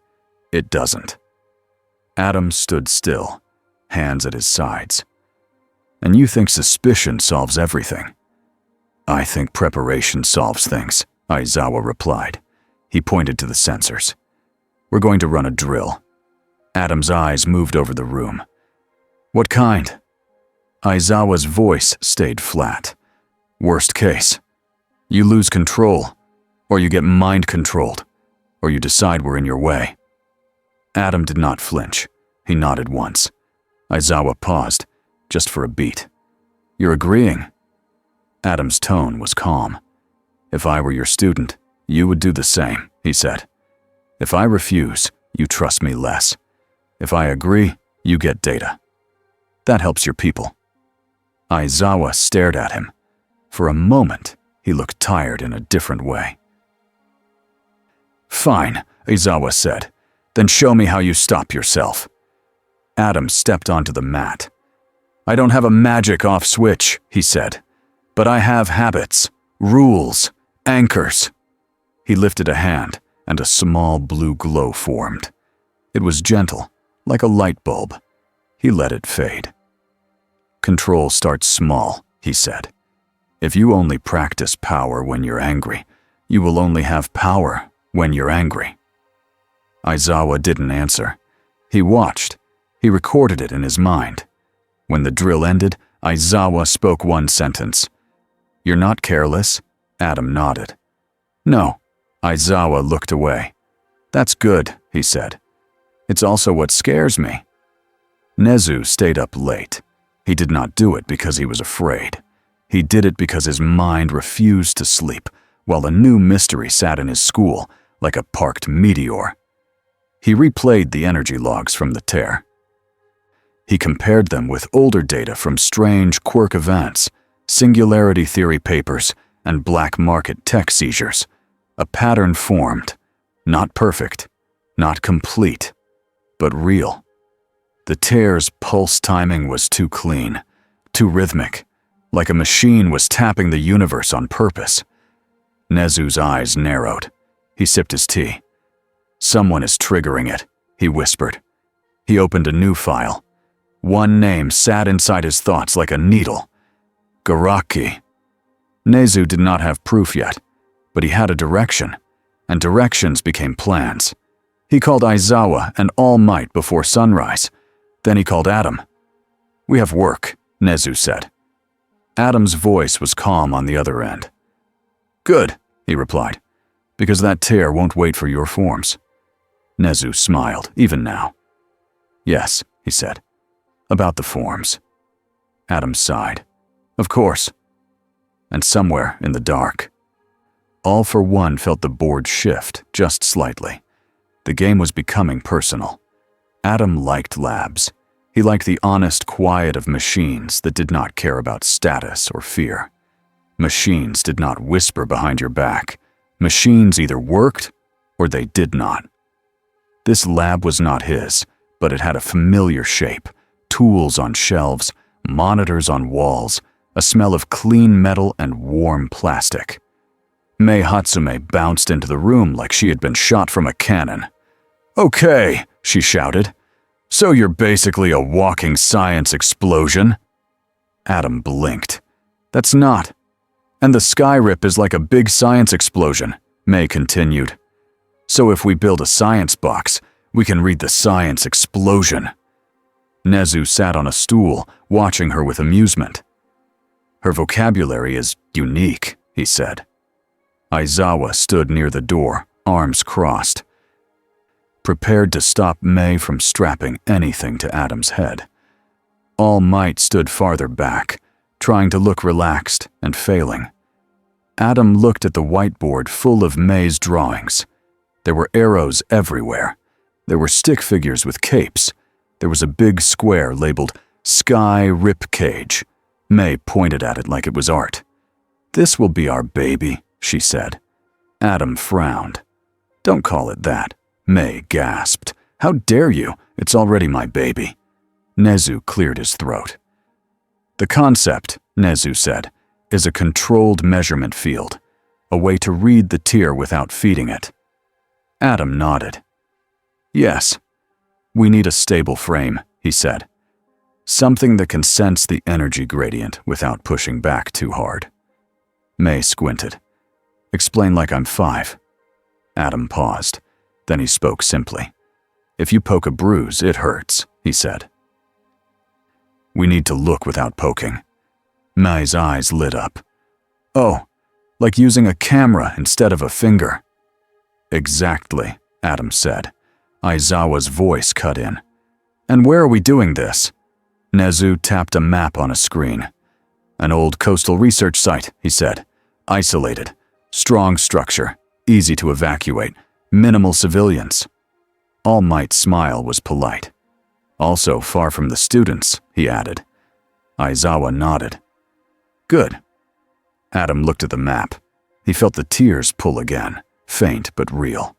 It doesn't. Adam stood still, hands at his sides. And you think suspicion solves everything? I think preparation solves things, Aizawa replied. He pointed to the sensors. We're going to run a drill. Adam's eyes moved over the room. What kind? Aizawa's voice stayed flat. Worst case. You lose control, or you get mind-controlled, or you decide we're in your way. Adam did not flinch. He nodded once. Aizawa paused, just for a beat. You're agreeing? Adam's tone was calm. If I were your student, you would do the same, he said. If I refuse, you trust me less. If I agree, you get data. That helps your people. Aizawa stared at him. For a moment, he looked tired in a different way. Fine, Aizawa said. Then show me how you stop yourself. Adam stepped onto the mat. I don't have a magic off switch, he said. But I have habits, rules, anchors. He lifted a hand, and a small blue glow formed. It was gentle, like a light bulb. He let it fade. Control starts small, he said. If you only practice power when you're angry, you will only have power when you're angry. Aizawa didn't answer. He watched. He recorded it in his mind. When the drill ended, Aizawa spoke one sentence. You're not careless? Adam nodded. No. Aizawa looked away. That's good, he said. It's also what scares me. Nezu stayed up late. He did not do it because he was afraid. He did it because his mind refused to sleep, while a new mystery sat in his school, like a parked meteor. He replayed the energy logs from the tear. He compared them with older data from strange quirk events, singularity theory papers, and black market tech seizures. A pattern formed, not perfect, not complete, but real. The tear's pulse timing was too clean, too rhythmic, like a machine was tapping the universe on purpose. Nezu's eyes narrowed. He sipped his tea. Someone is triggering it, he whispered. He opened a new file. One name sat inside his thoughts like a needle. Garaki. Nezu did not have proof yet, but he had a direction, and directions became plans. He called Aizawa and All Might before sunrise. Then he called Adam. We have work, Nezu said. Adam's voice was calm on the other end. Good, he replied, because that tear won't wait for your forms. Nezu smiled, even now. Yes, he said, about the forms. Adam sighed. Of course. And somewhere in the dark. All for One felt the board shift just slightly. The game was becoming personal. Adam liked labs. He liked the honest quiet of machines that did not care about status or fear. Machines did not whisper behind your back. Machines either worked or they did not. This lab was not his, but it had a familiar shape, tools on shelves, monitors on walls, a smell of clean metal and warm plastic. Mei Hatsume bounced into the room like she had been shot from a cannon. "Okay," she shouted. "So you're basically a walking science explosion?" Adam blinked. "That's not. And the sky rip is like a big science explosion," Mei continued. "So if we build a science box, we can read the science explosion." Nezu sat on a stool, watching her with amusement. "Her vocabulary is unique," he said. Aizawa stood near the door, arms crossed, prepared to stop Mei from strapping anything to Adam's head. All Might stood farther back, trying to look relaxed and failing. Adam looked at the whiteboard full of Mei's drawings. There were arrows everywhere. There were stick figures with capes. There was a big square labeled Sky Rip Cage. Mei pointed at it like it was art. "This will be our baby," she said. Adam frowned. "Don't call it that," Mei gasped. "How dare you? It's already my baby." Nezu cleared his throat. "The concept," Nezu said, "is a controlled measurement field, a way to read the tier without feeding it." Adam nodded. "Yes. We need a stable frame," he said. "Something that can sense the energy gradient without pushing back too hard." Mei squinted. "Explain like I'm 5. Adam paused. Then he spoke simply. "If you poke a bruise, it hurts," he said. "We need to look without poking." Mei's eyes lit up. "Oh, like using a camera instead of a finger." "Exactly," Adam said. Aizawa's voice cut in. "And where are we doing this?" Nezu tapped a map on a screen. "An old coastal research site," he said. "Isolated. Strong structure. Easy to evacuate. Minimal civilians." All Might's smile was polite. "Also far from the students," he added. Aizawa nodded. "Good." Adam looked at the map. He felt the tears pull again, faint but real.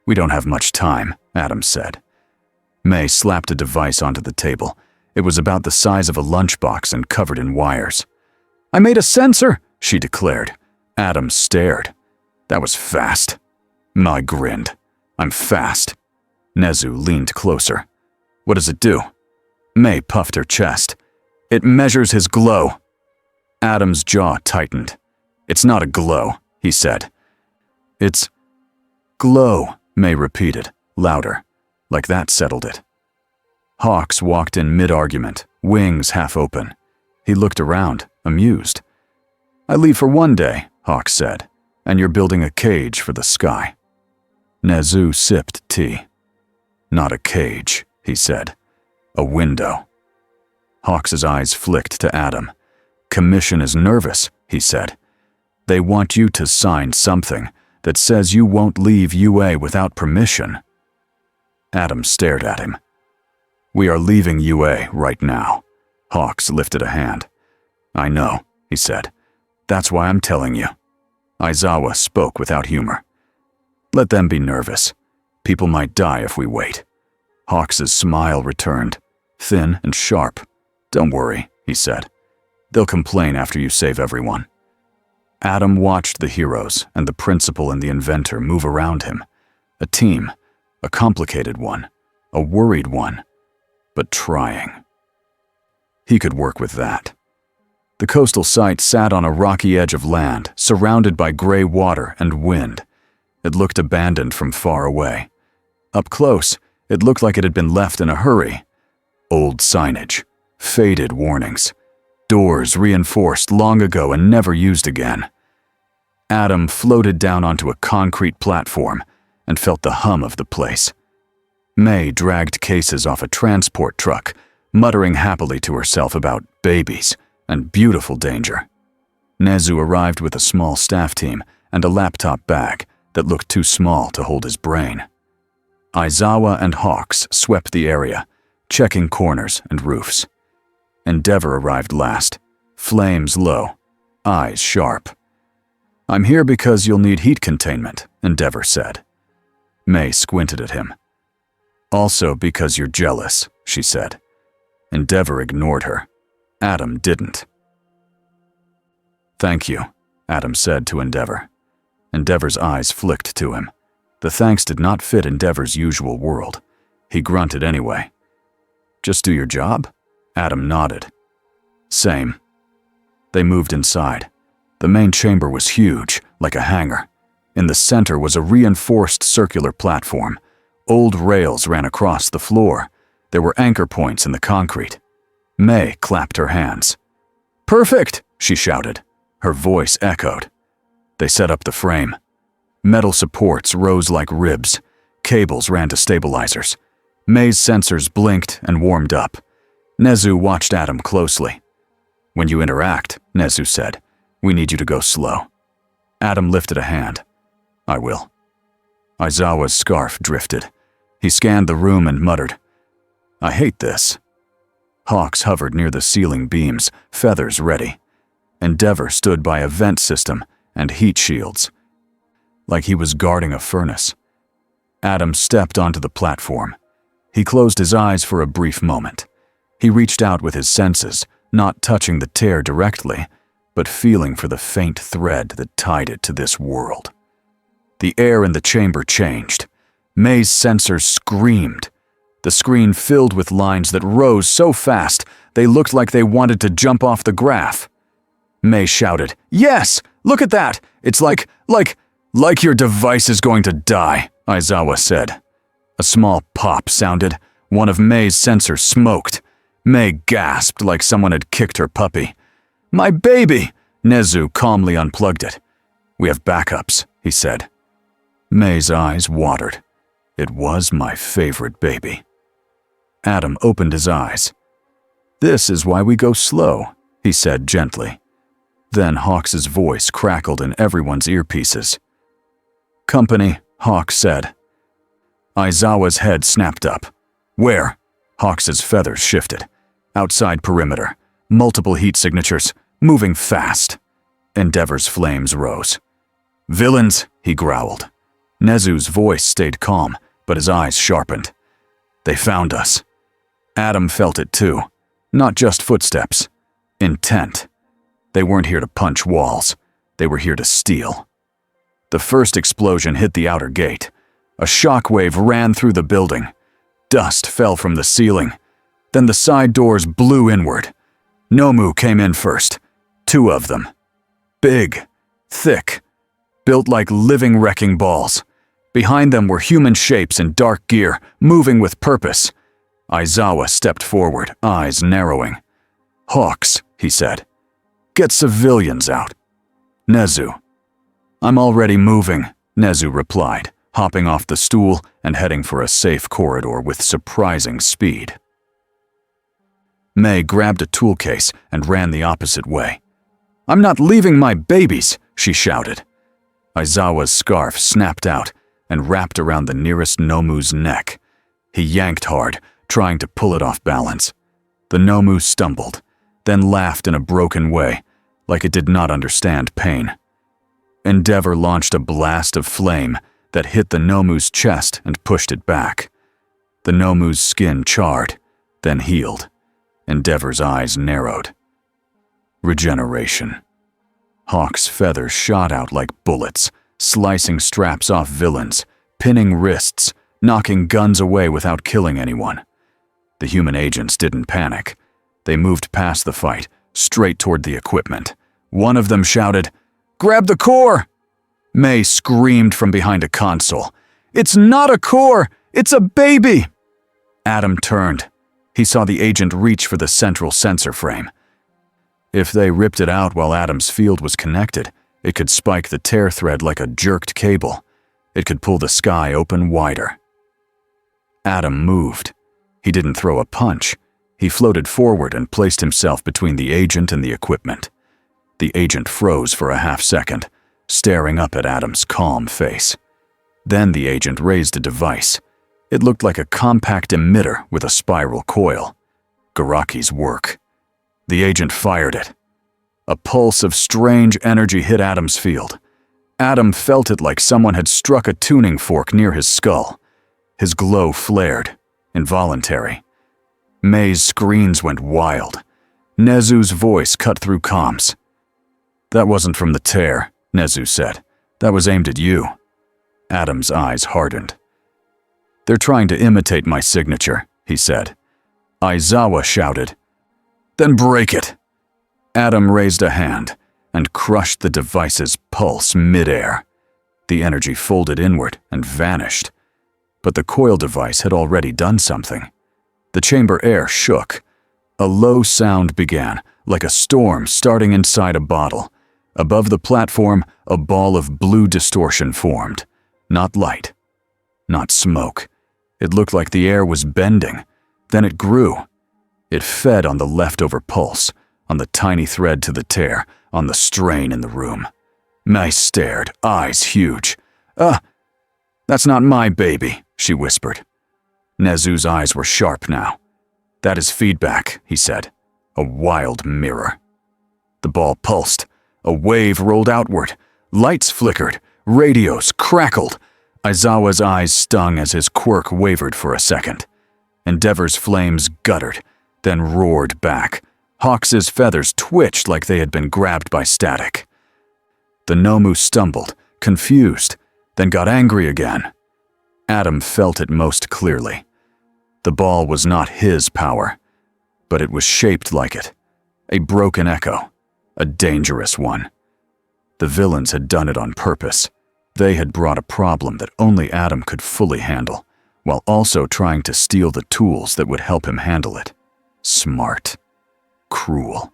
"We don't have much time," Adam said. Mei slapped a device onto the table. It was about the size of a lunchbox and covered in wires. "I made a sensor," she declared. Adam stared. "That was fast." Mei grinned. "I'm fast." Nezu leaned closer. "What does it do?" Mei puffed her chest. "It measures his glow." Adam's jaw tightened. "It's not a glow," he said. "It's glow," Mei repeated, louder. Like that settled it. Hawks walked in mid-argument, wings half open. He looked around, amused. "I leave for one day," Hawks said, "and you're building a cage for the sky." Nezu sipped tea. "Not a cage," he said. "A window." Hawks's eyes flicked to Adam. "Commission is nervous," he said. "They want you to sign something that says you won't leave UA without permission." Adam stared at him. "We are leaving UA right now." Hawks lifted a hand. "I know," he said. "That's why I'm telling you." Aizawa spoke without humor. "Let them be nervous. People might die if we wait." Hawks's smile returned, thin and sharp. "Don't worry," he said. "They'll complain after you save everyone." Adam watched the heroes and the principal and the inventor move around him. A team, a complicated one, a worried one, but trying. He could work with that. The coastal site sat on a rocky edge of land, surrounded by gray water and wind. It looked abandoned from far away. Up close, it looked like it had been left in a hurry. Old signage, faded warnings, doors reinforced long ago and never used again. Adam floated down onto a concrete platform and felt the hum of the place. Mei dragged cases off a transport truck, muttering happily to herself about babies and beautiful danger. Nezu arrived with a small staff team and a laptop bag that looked too small to hold his brain. Aizawa and Hawks swept the area, checking corners and roofs. Endeavor arrived last, flames low, eyes sharp. "I'm here because you'll need heat containment," Endeavor said. Mei squinted at him. "Also because you're jealous," she said. Endeavor ignored her. Adam didn't. "Thank you," Adam said to Endeavor. Endeavor's eyes flicked to him. The thanks did not fit Endeavor's usual world. He grunted anyway. "Just do your job?" Adam nodded. "Same." They moved inside. The main chamber was huge, like a hangar. In the center was a reinforced circular platform. Old rails ran across the floor. There were anchor points in the concrete. May clapped her hands. "Perfect!" she shouted. Her voice echoed. They set up the frame. Metal supports rose like ribs. Cables ran to stabilizers. May's sensors blinked and warmed up. Nezu watched Adam closely. "When you interact," Nezu said, "we need you to go slow." Adam lifted a hand. "I will." Aizawa's scarf drifted. He scanned the room and muttered, "I hate this." Hawks hovered near the ceiling beams, feathers ready. Endeavor stood by a vent system and heat shields, like he was guarding a furnace. Adam stepped onto the platform. He closed his eyes for a brief moment. He reached out with his senses, not touching the tear directly, but feeling for the faint thread that tied it to this world. The air in the chamber changed. May's sensors screamed. The screen filled with lines that rose so fast they looked like they wanted to jump off the graph. May shouted, "Yes! Look at that! It's like your device is going to die," Aizawa said. A small pop sounded. One of May's sensors smoked. May gasped like someone had kicked her puppy. "My baby!" Nezu calmly unplugged it. "We have backups," he said. May's eyes watered. It was my favorite baby. Adam opened his eyes. "This is why we go slow," he said gently. Then Hawks's voice crackled in everyone's earpieces. "Company," Hawks said. Aizawa's head snapped up. "Where?" Hawks's feathers shifted. "Outside perimeter. Multiple heat signatures. Moving fast." Endeavor's flames rose. "Villains," he growled. Nezu's voice stayed calm, but his eyes sharpened. "They found us." Adam felt it too. Not just footsteps. Intent. They weren't here to punch walls. They were here to steal. The first explosion hit the outer gate. A shockwave ran through the building. Dust fell from the ceiling. Then the side doors blew inward. Nomu came in first. 2 of them. Big. Thick. Built like living wrecking balls. Behind them were human shapes in dark gear, moving with purpose. Aizawa stepped forward, eyes narrowing. "Hawks," he said. "Get civilians out." "Nezu." "I'm already moving," Nezu replied, hopping off the stool and heading for a safe corridor with surprising speed. May grabbed a tool case and ran the opposite way. "I'm not leaving my babies," she shouted. Aizawa's scarf snapped out and wrapped around the nearest Nomu's neck. He yanked hard, trying to pull it off balance. The Nomu stumbled, then laughed in a broken way, like it did not understand pain. Endeavor launched a blast of flame that hit the Nomu's chest and pushed it back. The Nomu's skin charred, then healed. Endeavor's eyes narrowed. Regeneration. Hawk's feathers shot out like bullets, slicing straps off villains, pinning wrists, knocking guns away without killing anyone. The human agents didn't panic. They moved past the fight, straight toward the equipment. One of them shouted, "Grab the core!" May screamed from behind a console. "It's not a core! It's a baby!" Adam turned. He saw the agent reach for the central sensor frame. If they ripped it out while Adam's field was connected, it could spike the tear thread like a jerked cable. It could pull the sky open wider. Adam moved. He didn't throw a punch. He floated forward and placed himself between the agent and the equipment. The agent froze for a half second, staring up at Adam's calm face. Then the agent raised a device. It looked like a compact emitter with a spiral coil. Garaki's work. The agent fired it. A pulse of strange energy hit Adam's field. Adam felt it like someone had struck a tuning fork near his skull. His glow flared, involuntary. May's screens went wild. Nezu's voice cut through comms. "That wasn't from the tear," Nezu said. That was aimed at you. Adam's eyes hardened. They're trying to imitate my signature, he said. Aizawa shouted. Then break it. Adam raised a hand and crushed the device's pulse midair. The energy folded inward and vanished. But the coil device had already done something. The chamber air shook. A low sound began, like a storm starting inside a bottle. Above the platform, a ball of blue distortion formed. Not light. Not smoke. It looked like the air was bending. Then it grew. It fed on the leftover pulse, on the tiny thread to the tear, on the strain in the room. Mai stared, eyes huge. That's not my baby, she whispered. Nezu's eyes were sharp now. That is feedback, he said. A wild mirror. The ball pulsed. A wave rolled outward. Lights flickered. Radios crackled. Aizawa's eyes stung as his quirk wavered for a second. Endeavor's flames guttered, then roared back. Hawks's feathers twitched like they had been grabbed by static. The Nomu stumbled, confused, then got angry again. Adam felt it most clearly. The ball was not his power, but it was shaped like it. A broken echo, a dangerous one. The villains had done it on purpose. They had brought a problem that only Adam could fully handle, while also trying to steal the tools that would help him handle it. Smart. Cruel.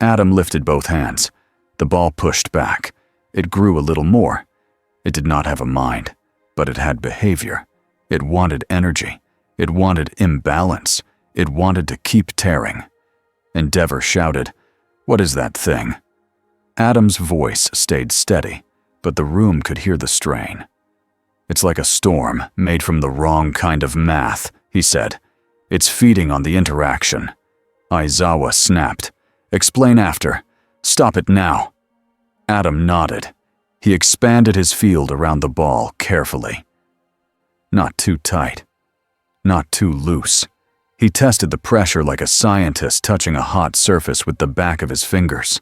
Adam lifted both hands. The ball pushed back. It grew a little more. It did not have a mind, but it had behavior. It wanted energy. It wanted imbalance. It wanted to keep tearing. Endeavor shouted, "What is that thing?" Adam's voice stayed steady, but the room could hear the strain. It's like a storm made from the wrong kind of math, he said. It's feeding on the interaction. Aizawa snapped. Explain after. Stop it now. Adam nodded. He expanded his field around the ball carefully. Not too tight. Not too loose. He tested the pressure like a scientist touching a hot surface with the back of his fingers.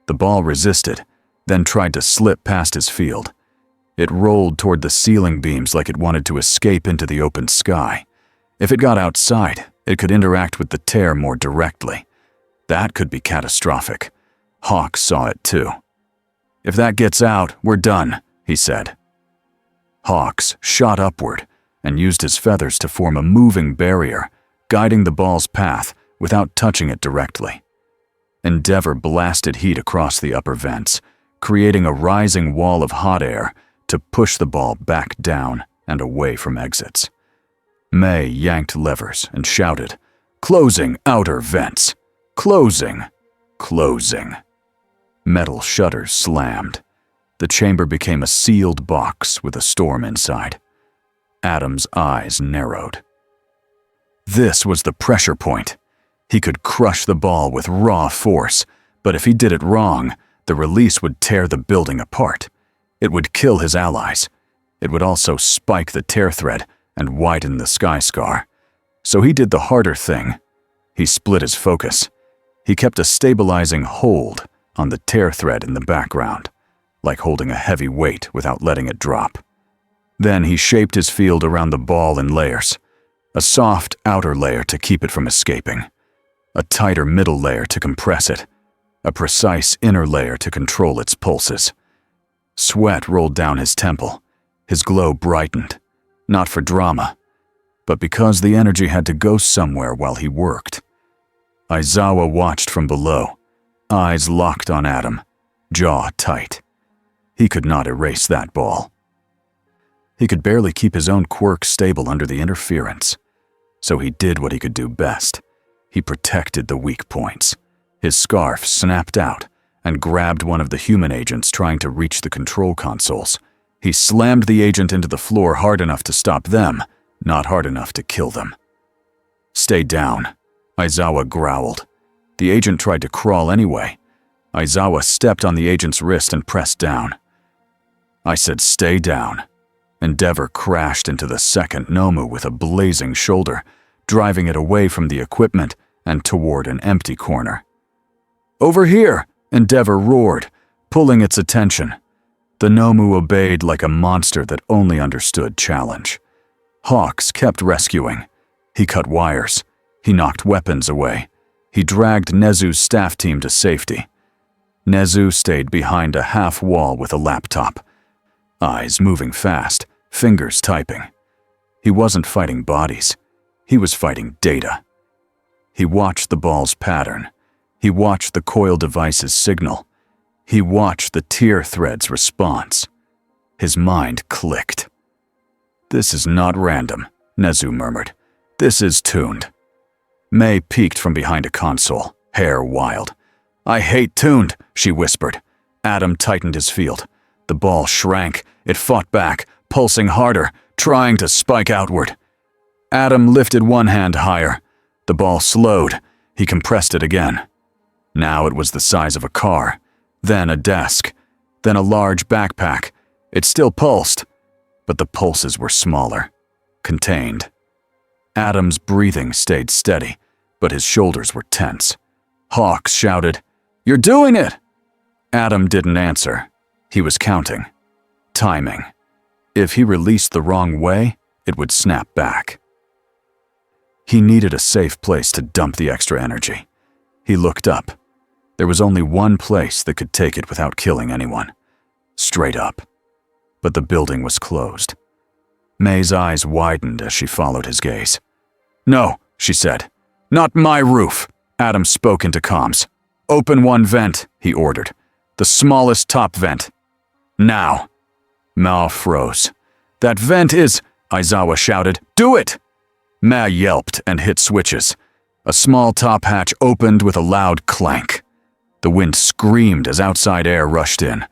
The ball resisted, then tried to slip past his field. It rolled toward the ceiling beams like it wanted to escape into the open sky. If it got outside, it could interact with the tear more directly. That could be catastrophic. Hawk saw it too. If that gets out, we're done, he said. Hawks shot upward and used his feathers to form a moving barrier, guiding the ball's path without touching it directly. Endeavor blasted heat across the upper vents, creating a rising wall of hot air to push the ball back down and away from exits. May yanked levers and shouted, "Closing outer vents! Closing! Closing!" Metal shutters slammed. The chamber became a sealed box with a storm inside. Adam's eyes narrowed. This was the pressure point. He could crush the ball with raw force, but if he did it wrong, the release would tear the building apart. It would kill his allies. It would also spike the tear thread and widen the sky scar. So he did the harder thing. He split his focus. He kept a stabilizing hold on the tear thread in the background, like holding a heavy weight without letting it drop. Then he shaped his field around the ball in layers. A soft outer layer to keep it from escaping. A tighter middle layer to compress it. A precise inner layer to control its pulses. Sweat rolled down his temple. His glow brightened. Not for drama, but because the energy had to go somewhere while he worked. Aizawa watched from below, eyes locked on Adam, jaw tight. He could not erase that ball. He could barely keep his own quirk stable under the interference. So he did what he could do best. He protected the weak points. His scarf snapped out and grabbed one of the human agents trying to reach the control consoles. He slammed the agent into the floor hard enough to stop them, not hard enough to kill them. Stay down, Aizawa growled. The agent tried to crawl anyway. Aizawa stepped on the agent's wrist and pressed down. I said stay down. Endeavor crashed into the second Nomu with a blazing shoulder, driving it away from the equipment and toward an empty corner. Over here, Endeavor roared, pulling its attention. The Nomu obeyed like a monster that only understood challenge. Hawks kept rescuing. He cut wires. He knocked weapons away. He dragged Nezu's staff team to safety. Nezu stayed behind a half wall with a laptop. Eyes moving fast, fingers typing. He wasn't fighting bodies. He was fighting data. He watched the ball's pattern. He watched the coil device's signal. He watched the tier thread's response. His mind clicked. "This is not random," Nezu murmured. "This is tuned." May peeked from behind a console, hair wild. "I hate tuned," she whispered. Adam tightened his field. The ball shrank. It fought back, pulsing harder, trying to spike outward. Adam lifted one hand higher. The ball slowed. He compressed it again. Now it was the size of a car, then a desk, then a large backpack. It still pulsed, but the pulses were smaller, contained. Adam's breathing stayed steady, but his shoulders were tense. Hawks shouted, "You're doing it!" Adam didn't answer. He was counting. Timing. If he released the wrong way, it would snap back. He needed a safe place to dump the extra energy. He looked up. There was only one place that could take it without killing anyone. Straight up. But the building was closed. May's eyes widened as she followed his gaze. "No," she said. "Not my roof." Adam spoke into comms. "Open one vent," he ordered. "The smallest top vent. Now." Ma froze. "That vent is," Aizawa shouted. "Do it!" Ma yelped and hit switches. A small top hatch opened with a loud clank. The wind screamed as outside air rushed in.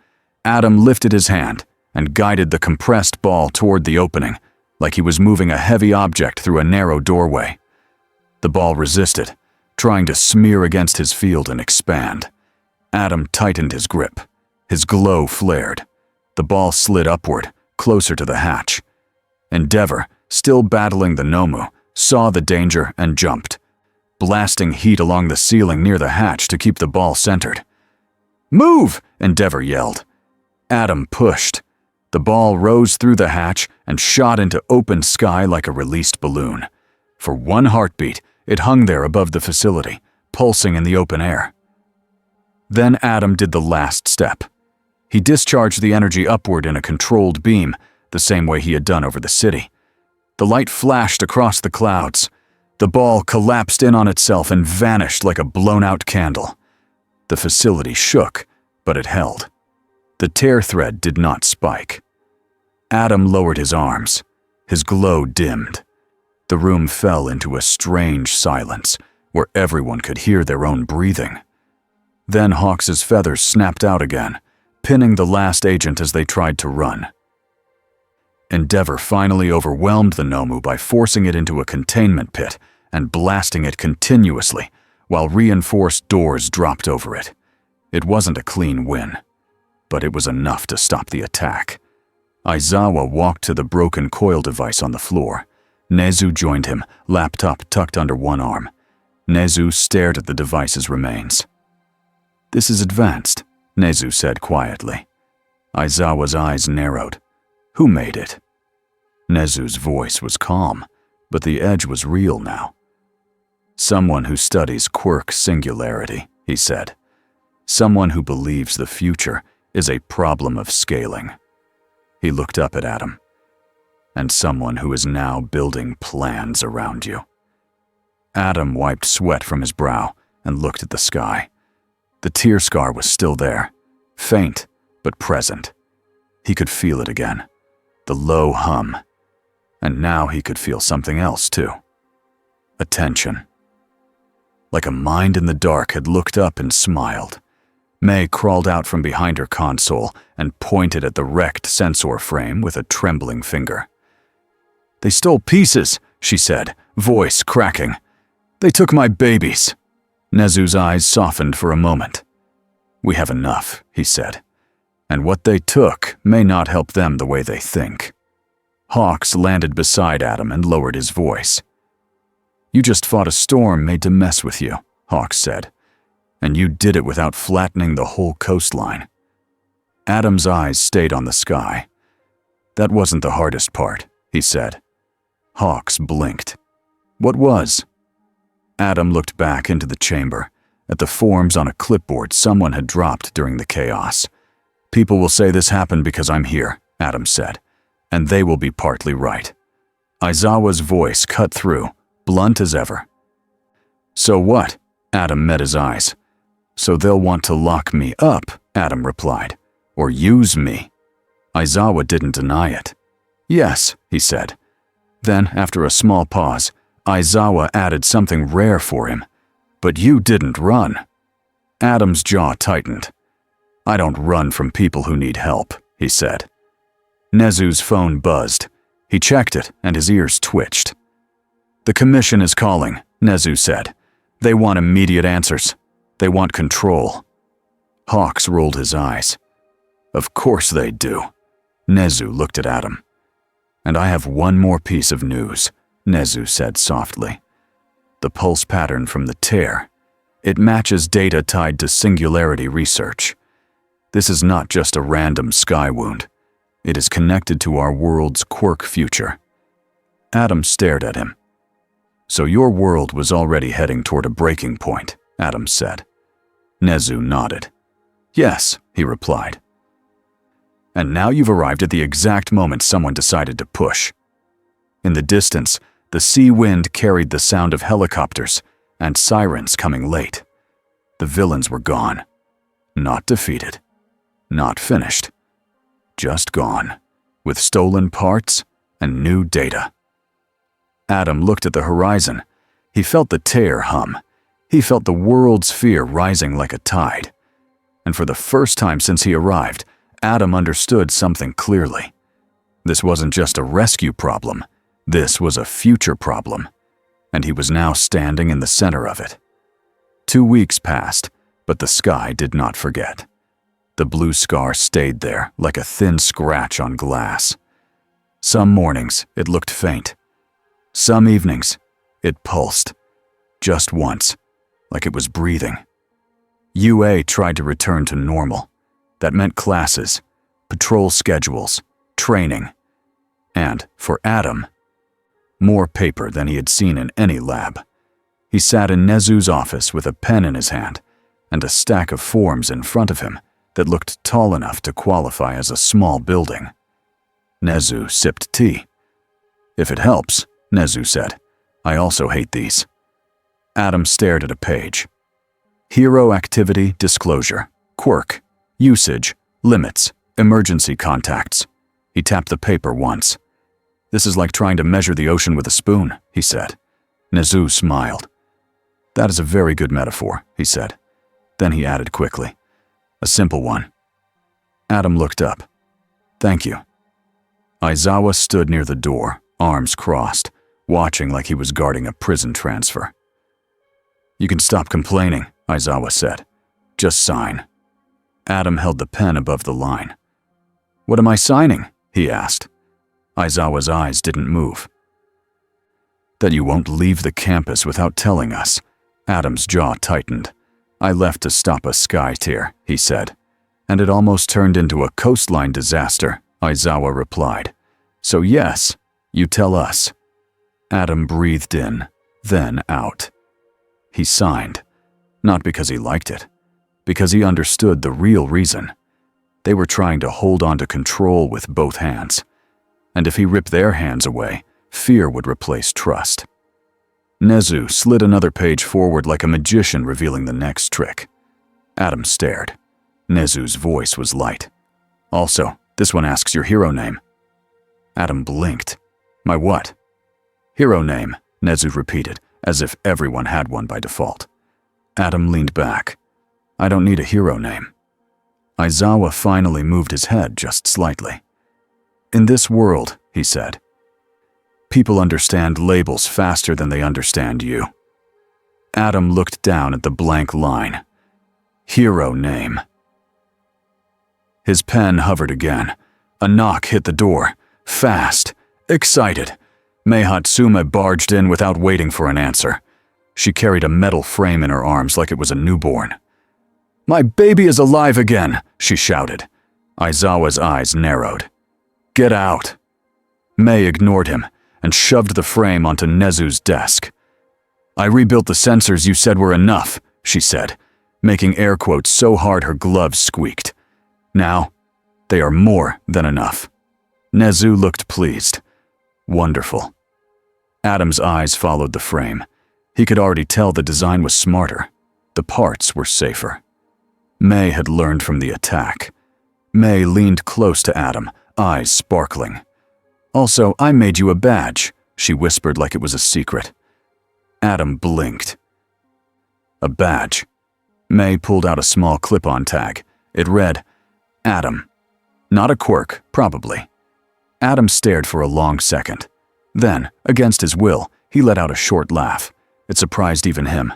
Adam lifted his hand and guided the compressed ball toward the opening, like he was moving a heavy object through a narrow doorway. The ball resisted, trying to smear against his field and expand. Adam tightened his grip. His glow flared. The ball slid upward, closer to the hatch. Endeavor, still battling the Nomu, saw the danger and jumped, blasting heat along the ceiling near the hatch to keep the ball centered. "Move!" Endeavor yelled. Adam pushed. The ball rose through the hatch and shot into open sky like a released balloon. For one heartbeat, it hung there above the facility, pulsing in the open air. Then Adam did the last step. He discharged the energy upward in a controlled beam, the same way he had done over the city. The light flashed across the clouds. The ball collapsed in on itself and vanished like a blown-out candle. The facility shook, but it held. The tear thread did not spike. Adam lowered his arms. His glow dimmed. The room fell into a strange silence, where everyone could hear their own breathing. Then Hawks's feathers snapped out again, pinning the last agent as they tried to run. Endeavor finally overwhelmed the Nomu by forcing it into a containment pit and blasting it continuously, while reinforced doors dropped over it. It wasn't a clean win, but it was enough to stop the attack. Aizawa walked to the broken coil device on the floor. Nezu joined him, laptop tucked under one arm. Nezu stared at the device's remains. "This is advanced," Nezu said quietly. Aizawa's eyes narrowed. "Who made it?" Nezu's voice was calm, but the edge was real now. "Someone who studies quirk singularity," he said. "Someone who believes the future is a problem of scaling." He looked up at Adam. "And someone who is now building plans around you." Adam wiped sweat from his brow and looked at the sky. The tear scar was still there, faint but present. He could feel it again, the low hum. And now he could feel something else too. Attention. Like a mind in the dark had looked up and smiled. May crawled out from behind her console and pointed at the wrecked sensor frame with a trembling finger. "They stole pieces," she said, voice cracking. "They took my babies." Nezu's eyes softened for a moment. "We have enough," he said. "And what they took may not help them the way they think." Hawks landed beside Adam and lowered his voice. "You just fought a storm made to mess with you," Hawks said. "And you did it without flattening the whole coastline." Adam's eyes stayed on the sky. That wasn't the hardest part, he said. Hawks blinked. What was? Adam looked back into the chamber, at the forms on a clipboard someone had dropped during the chaos. People will say this happened because I'm here, Adam said, and they will be partly right. Aizawa's voice cut through, blunt as ever. So what? Adam met his eyes. So they'll want to lock me up, Adam replied, or use me. Aizawa didn't deny it. Yes, he said. Then, after a small pause, Aizawa added something rare for him. But you didn't run. Adam's jaw tightened. I don't run from people who need help, he said. Nezu's phone buzzed. He checked it, and his ears twitched. The commission is calling, Nezu said. They want immediate answers. They want control. Hawks rolled his eyes. Of course they do. Nezu looked at Adam. And I have one more piece of news, Nezu said softly. The pulse pattern from the tear. It matches data tied to singularity research. This is not just a random sky wound. It is connected to our world's quirk future. Adam stared at him. So your world was already heading toward a breaking point, Adam said. Nezu nodded. Yes, he replied. And now you've arrived at the exact moment someone decided to push. In the distance, the sea wind carried the sound of helicopters and sirens coming late. The villains were gone. Not defeated. Not finished. Just gone, with stolen parts and new data. Adam looked at the horizon. He felt the tear hum. He felt the world's fear rising like a tide. And for the first time since he arrived, Adam understood something clearly. This wasn't just a rescue problem. This was a future problem. And he was now standing in the center of it. 2 weeks passed, but the sky did not forget. The blue scar stayed there like a thin scratch on glass. Some mornings, it looked faint. Some evenings, it pulsed. Just once, like it was breathing. UA tried to return to normal. That meant classes, patrol schedules, training. And, for Adam, more paper than he had seen in any lab. He sat in Nezu's office with a pen in his hand and a stack of forms in front of him that looked tall enough to qualify as a small building. Nezu sipped tea. If it helps, Nezu said, I also hate these. Adam stared at a page. Hero activity disclosure, quirk, usage, limits, emergency contacts. He tapped the paper once. This is like trying to measure the ocean with a spoon, he said. Nezu smiled. That is a very good metaphor, he said. Then he added quickly. A simple one. Adam looked up. Thank you. Aizawa stood near the door, arms crossed, watching like he was guarding a prison transfer. You can stop complaining, Aizawa said. Just sign. Adam held the pen above the line. What am I signing? He asked. Aizawa's eyes didn't move. That you won't leave the campus without telling us. Adam's jaw tightened. I left to stop a sky tear, he said. And it almost turned into a coastline disaster, Aizawa replied. So yes, you tell us. Adam breathed in, then out. He signed, not because he liked it, because he understood the real reason. They were trying to hold on to control with both hands. And if he ripped their hands away, fear would replace trust. Nezu slid another page forward like a magician revealing the next trick. Adam stared. Nezu's voice was light. Also, this one asks your hero name. Adam blinked. My what? Hero name, Nezu repeated, as if everyone had one by default. Adam leaned back. I don't need a hero name. Aizawa finally moved his head just slightly. In this world, he said, people understand labels faster than they understand you. Adam looked down at the blank line. Hero name. His pen hovered again. A knock hit the door. Fast. Excited. Mei Hatsume barged in without waiting for an answer. She carried a metal frame in her arms like it was a newborn. My baby is alive again, she shouted. Aizawa's eyes narrowed. Get out! Mei ignored him and shoved the frame onto Nezu's desk. I rebuilt the sensors you said were enough, she said, making air quotes so hard her gloves squeaked. Now, they are more than enough. Nezu looked pleased. Wonderful. Adam's eyes followed the frame. He could already tell the design was smarter. The parts were safer. Mei had learned from the attack. Mei leaned close to Adam, eyes sparkling. Also, I made you a badge, she whispered like it was a secret. Adam blinked. A badge. Mei pulled out a small clip-on tag. It read, Adam. Not a quirk, probably. Adam stared for a long second. Then, against his will, he let out a short laugh. It surprised even him.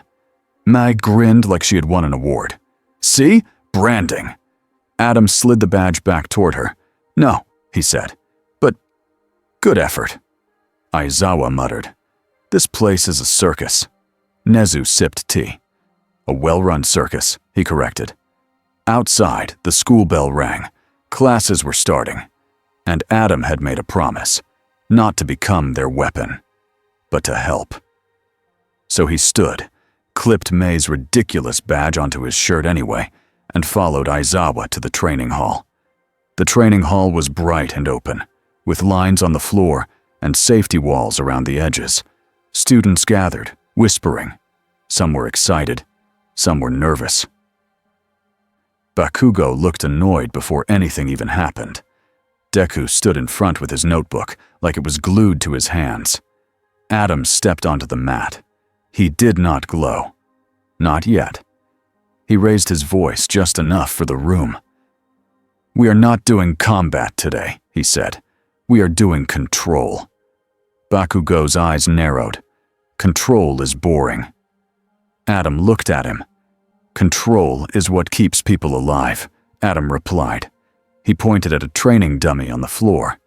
Mei grinned like she had won an award. See? Branding. Adam slid the badge back toward her. No, he said. But good effort. Aizawa muttered. This place is a circus. Nezu sipped tea. A well-run circus, he corrected. Outside, the school bell rang. Classes were starting. And Adam had made a promise, not to become their weapon, but to help. So he stood, clipped Mei's ridiculous badge onto his shirt anyway, and followed Aizawa to the training hall. The training hall was bright and open, with lines on the floor and safety walls around the edges. Students gathered, whispering. Some were excited, some were nervous. Bakugo looked annoyed before anything even happened. Deku stood in front with his notebook, like it was glued to his hands. Adam stepped onto the mat. He did not glow. Not yet. He raised his voice just enough for the room. We are not doing combat today, he said. We are doing control. Bakugo's eyes narrowed. Control is boring. Adam looked at him. Control is what keeps people alive, Adam replied. He pointed at a training dummy on the floor.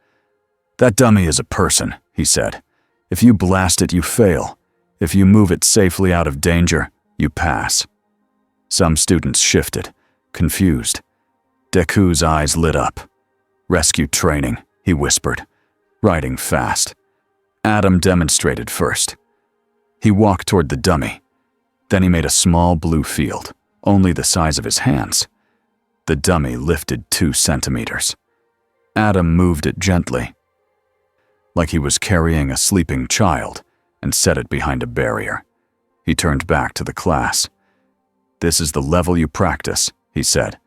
That dummy is a person, he said. If you blast it, you fail. If you move it safely out of danger, you pass. Some students shifted, confused. Deku's eyes lit up. Rescue training, he whispered, riding fast. Adam demonstrated first. He walked toward the dummy. Then he made a small blue field, only the size of his hands. The dummy lifted 2 centimeters. Adam moved it gently, like he was carrying a sleeping child, and set it behind a barrier. He turned back to the class. This is the level you practice, he said.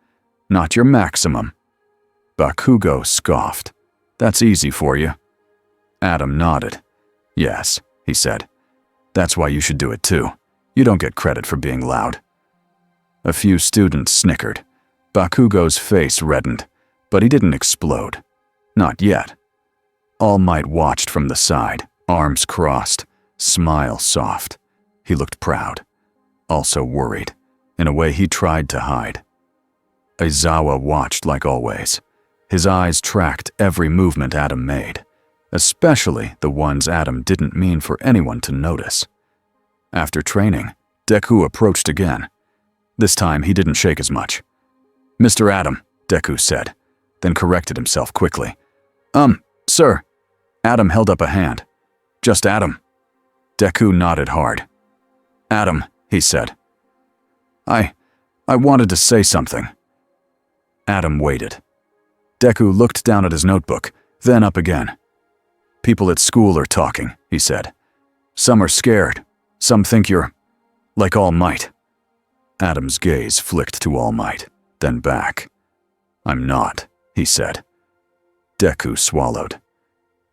Not your maximum. Bakugo scoffed. That's easy for you. Adam nodded. Yes, he said. That's why you should do it too. You don't get credit for being loud. A few students snickered. Bakugo's face reddened, but he didn't explode. Not yet. All Might watched from the side, arms crossed, smile soft. He looked proud, also worried, in a way he tried to hide. Aizawa watched like always. His eyes tracked every movement Adam made, especially the ones Adam didn't mean for anyone to notice. After training, Deku approached again. This time he didn't shake as much. Mr. Adam, Deku said, then corrected himself quickly. Sir. Adam held up a hand. Just Adam. Deku nodded hard. Adam, he said. I wanted to say something. Adam waited. Deku looked down at his notebook, then up again. People at school are talking, he said. Some are scared. Some think you're like All Might. Adam's gaze flicked to All Might, then back. I'm not, he said. Deku swallowed.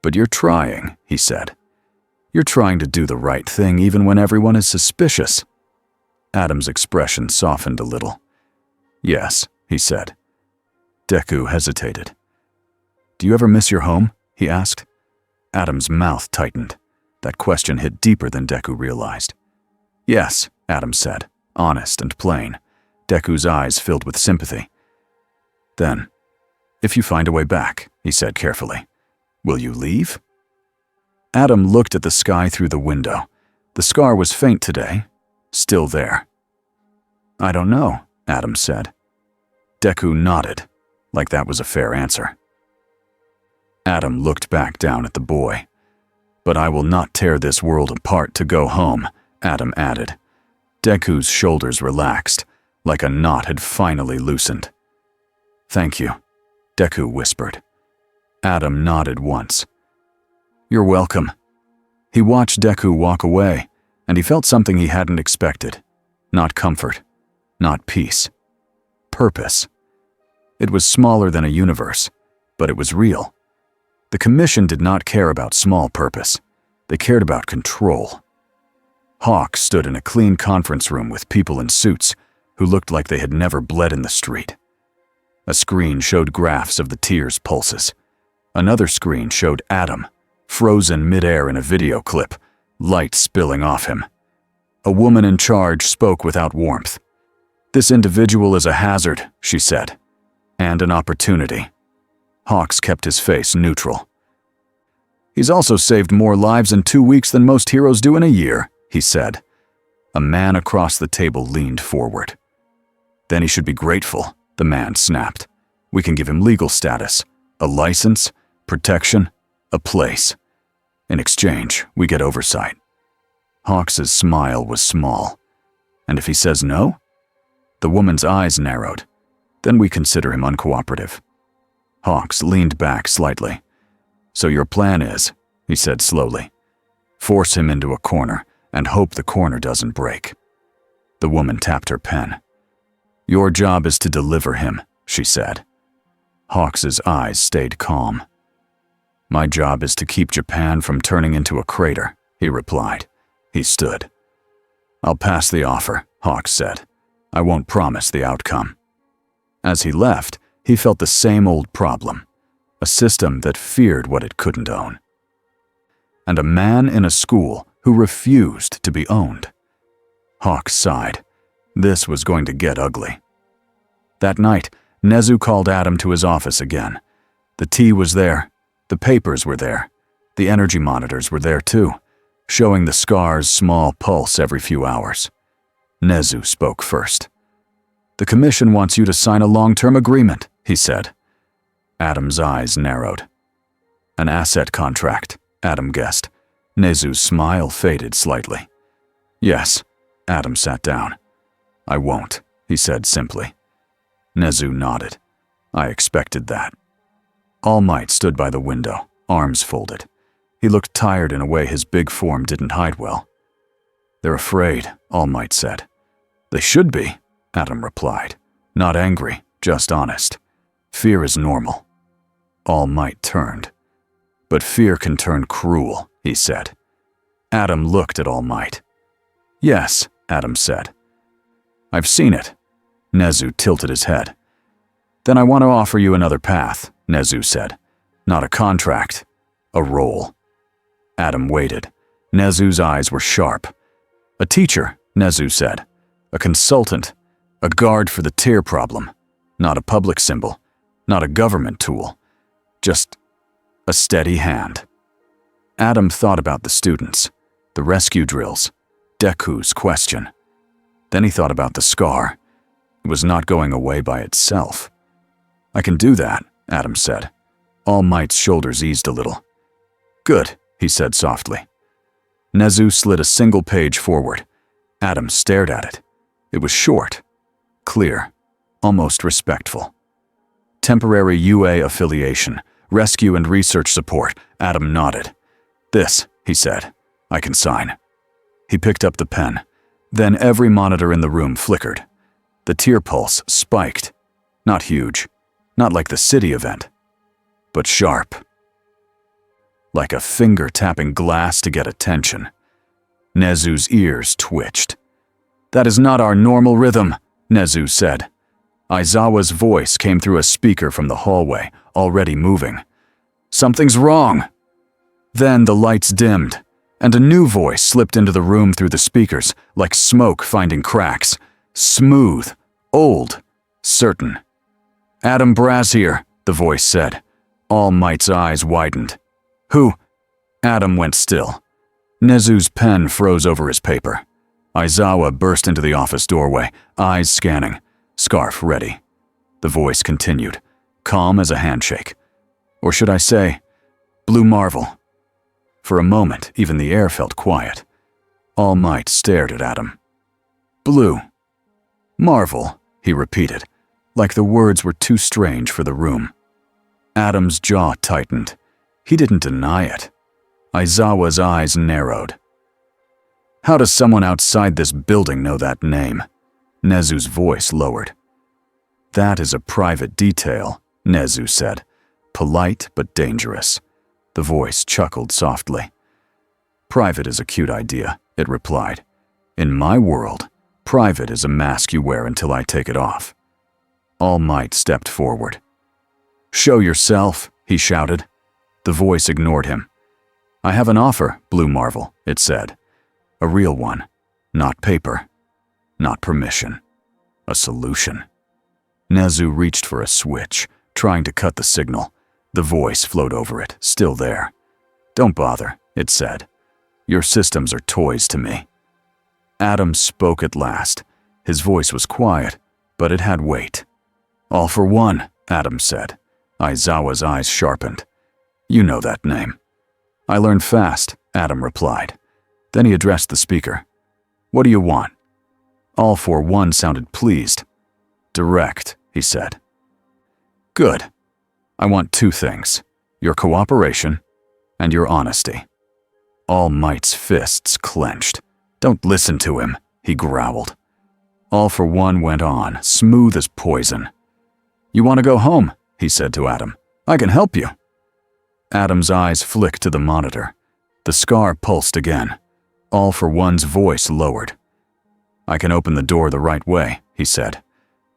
But you're trying, he said. You're trying to do the right thing even when everyone is suspicious. Adam's expression softened a little. Yes, he said. Deku hesitated. Do you ever miss your home? He asked. Adam's mouth tightened. That question hit deeper than Deku realized. Yes, Adam said, honest and plain. Deku's eyes filled with sympathy. Then, if you find a way back, he said carefully, will you leave? Adam looked at the sky through the window. The scar was faint today, still there. I don't know, Adam said. Deku nodded. like that was a fair answer. Adam looked back down at the boy. "But I will not tear this world apart to go home," Adam added. Deku's shoulders relaxed, like a knot had finally loosened. "Thank you," Deku whispered. Adam nodded once. "You're welcome." He watched Deku walk away, and he felt something he hadn't expected. Not comfort, not peace. Purpose. It was smaller than a universe, but it was real. The Commission did not care about small purpose. They cared about control. Hawk stood in a clean conference room with people in suits who looked like they had never bled in the street. A screen showed graphs of the tears' pulses. Another screen showed Adam, frozen midair in a video clip, light spilling off him. A woman in charge spoke without warmth. "This individual is a hazard," she said, "and an opportunity." Hawks kept his face neutral. "He's also saved more lives in 2 weeks than most heroes do in a year," he said. A man across the table leaned forward. "Then he should be grateful," the man snapped. "We can give him legal status, a license, protection, a place. In exchange, we get oversight." Hawks's smile was small. "And if he says no?" The woman's eyes narrowed. "Then we consider him uncooperative." Hawks leaned back slightly. "So your plan is," he said slowly, "force him into a corner and hope the corner doesn't break." The woman tapped her pen. "Your job is to deliver him," she said. Hawks's eyes stayed calm. "My job is to keep Japan from turning into a crater," he replied. He stood. "I'll pass the offer," Hawks said. "I won't promise the outcome." As he left, he felt the same old problem, a system that feared what it couldn't own. And a man in a school who refused to be owned. Hawks sighed. This was going to get ugly. That night, Nezu called Adam to his office again. The tea was there. The papers were there. The energy monitors were there too, showing the scar's small pulse every few hours. Nezu spoke first. "The Commission wants you to sign a long-term agreement," he said. Adam's eyes narrowed. "An asset contract," Adam guessed. Nezu's smile faded slightly. "Yes." Adam sat down. "I won't," he said simply. Nezu nodded. "I expected that." All Might stood by the window, arms folded. He looked tired in a way his big form didn't hide well. "They're afraid," All Might said. "They should be," Adam replied. "Not angry, just honest. Fear is normal." All Might turned. "But fear can turn cruel," he said. Adam looked at All Might. "Yes," Adam said. "I've seen it." Nezu tilted his head. "Then I want to offer you another path," Nezu said. "Not a contract, a role." Adam waited. Nezu's eyes were sharp. "A teacher," Nezu said. "A consultant. A guard for the tear problem. Not a public symbol. Not a government tool. Just a steady hand." Adam thought about the students, the rescue drills, Deku's question. Then he thought about the scar. It was not going away by itself. "I can do that," Adam said. All Might's shoulders eased a little. "Good," he said softly. Nezu slid a single page forward. Adam stared at it. It was short, clear, almost respectful. "Temporary UA affiliation, rescue and research support." Adam nodded. "This," he said, "I can sign." He picked up the pen. Then every monitor in the room flickered. The tear pulse spiked. Not huge, not like the city event, but sharp. Like a finger tapping glass to get attention. Nezu's ears twitched. "That is not our normal rhythm," Nezu said. Aizawa's voice came through a speaker from the hallway, already moving. "Something's wrong." Then the lights dimmed, and a new voice slipped into the room through the speakers, like smoke finding cracks. Smooth, old, certain. "Adam Braz here," the voice said. All Might's eyes widened. "Who?" Adam went still. Nezu's pen froze over his paper. Aizawa burst into the office doorway, eyes scanning, scarf ready. The voice continued. calm as a handshake. Or should I say, blue marvel. For a moment, even the air felt quiet. All Might stared at Adam. Blue. Marvel, he repeated, like the words were too strange for the room. Adam's jaw tightened. He didn't deny it. Aizawa's eyes narrowed. How does someone outside this building know that name? Nezu's voice lowered. That is a private detail, Nezu said, polite but dangerous. The voice chuckled softly. Private is a cute idea, it replied. In my world, private is a mask you wear until I take it off. All Might stepped forward. Show yourself, he shouted. The voice ignored him. I have an offer, Blue Marvel, it said. A real one. Not paper. Not permission. A solution. Nezu reached for a switch, trying to cut the signal. The voice flowed over it, still there. Don't bother, it said. Your systems are toys to me. Adam spoke at last. His voice was quiet, but it had weight. All for one, Adam said. Aizawa's eyes sharpened. You know that name. I learned fast, Adam replied. Then he addressed the speaker. What do you want? All for one sounded pleased. Direct, he said. Good. I want two things. Your cooperation and your honesty. All Might's fists clenched. Don't listen to him, he growled. All for one went on, smooth as poison. You want to go home, he said to Adam. I can help you. Adam's eyes flicked to the monitor. The scar pulsed again. All for one's voice lowered. I can open the door the right way, he said.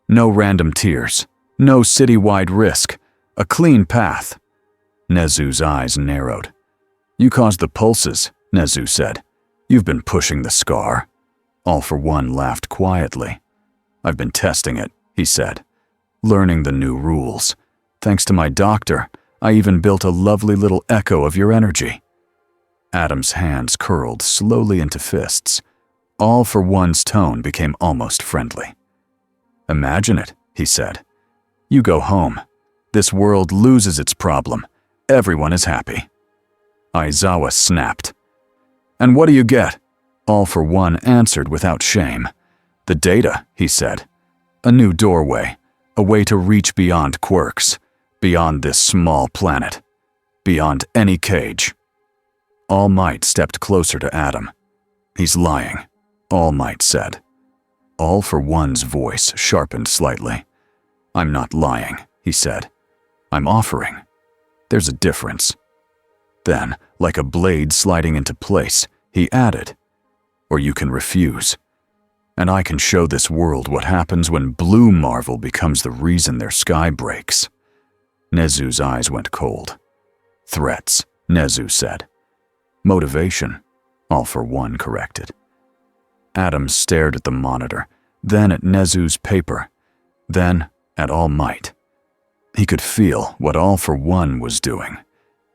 No random tears. No city-wide risk. A clean path. Nezu's eyes narrowed. You caused the pulses, Nezu said. You've been pushing the scar. All for one laughed quietly. I've been testing it, he said. Learning the new rules. Thanks to my doctor, I even built a lovely little echo of your energy. Adam's hands curled slowly into fists. All for one's tone became almost friendly. Imagine it, he said. You go home. This world loses its problem. Everyone is happy. Aizawa snapped. And what do you get? All for one answered without shame. The data, he said. A new doorway. A way to reach beyond quirks. Beyond this small planet. Beyond any cage. All Might stepped closer to Adam. He's lying, All Might said. All for one's voice sharpened slightly. I'm not lying, he said. I'm offering. There's a difference. Then, like a blade sliding into place, he added, or you can refuse. And I can show this world what happens when blue marvel becomes the reason their sky breaks. Nezu's eyes went cold. Threats, Nezu said. Motivation, All for one corrected. Adam stared at the monitor, then at Nezu's paper, then at All Might. He could feel what All for one was doing.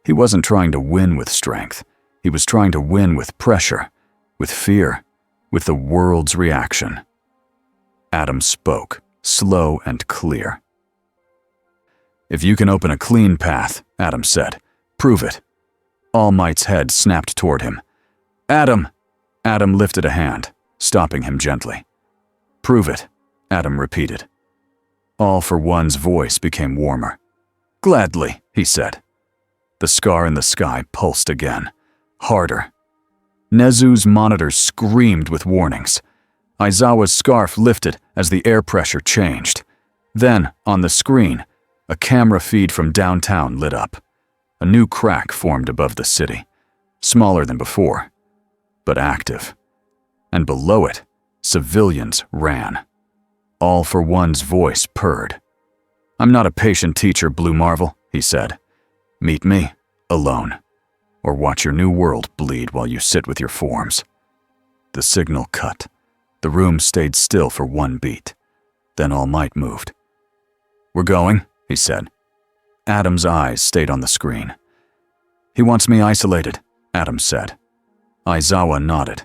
He wasn't trying to win with strength. He was trying to win with pressure, with fear, with the world's reaction. Adam spoke, slow and clear. If you can open a clean path, Adam said, prove it. All Might's head snapped toward him. Adam! Adam lifted a hand, stopping him gently. Prove it, Adam repeated. All for one's voice became warmer. Gladly, he said. The scar in the sky pulsed again, harder. Nezu's monitors screamed with warnings. Aizawa's scarf lifted as the air pressure changed. Then, on the screen, a camera feed from downtown lit up. A new crack formed above the city, smaller than before, but active. And below it, civilians ran. All for one's voice purred. I'm not a patient teacher, Blue Marvel, he said. Meet me, alone, or watch your new world bleed while you sit with your forms. The signal cut. The room stayed still for one beat. Then All Might moved. We're going, he said. Adam's eyes stayed on the screen. He wants me isolated, Adam said. Aizawa nodded.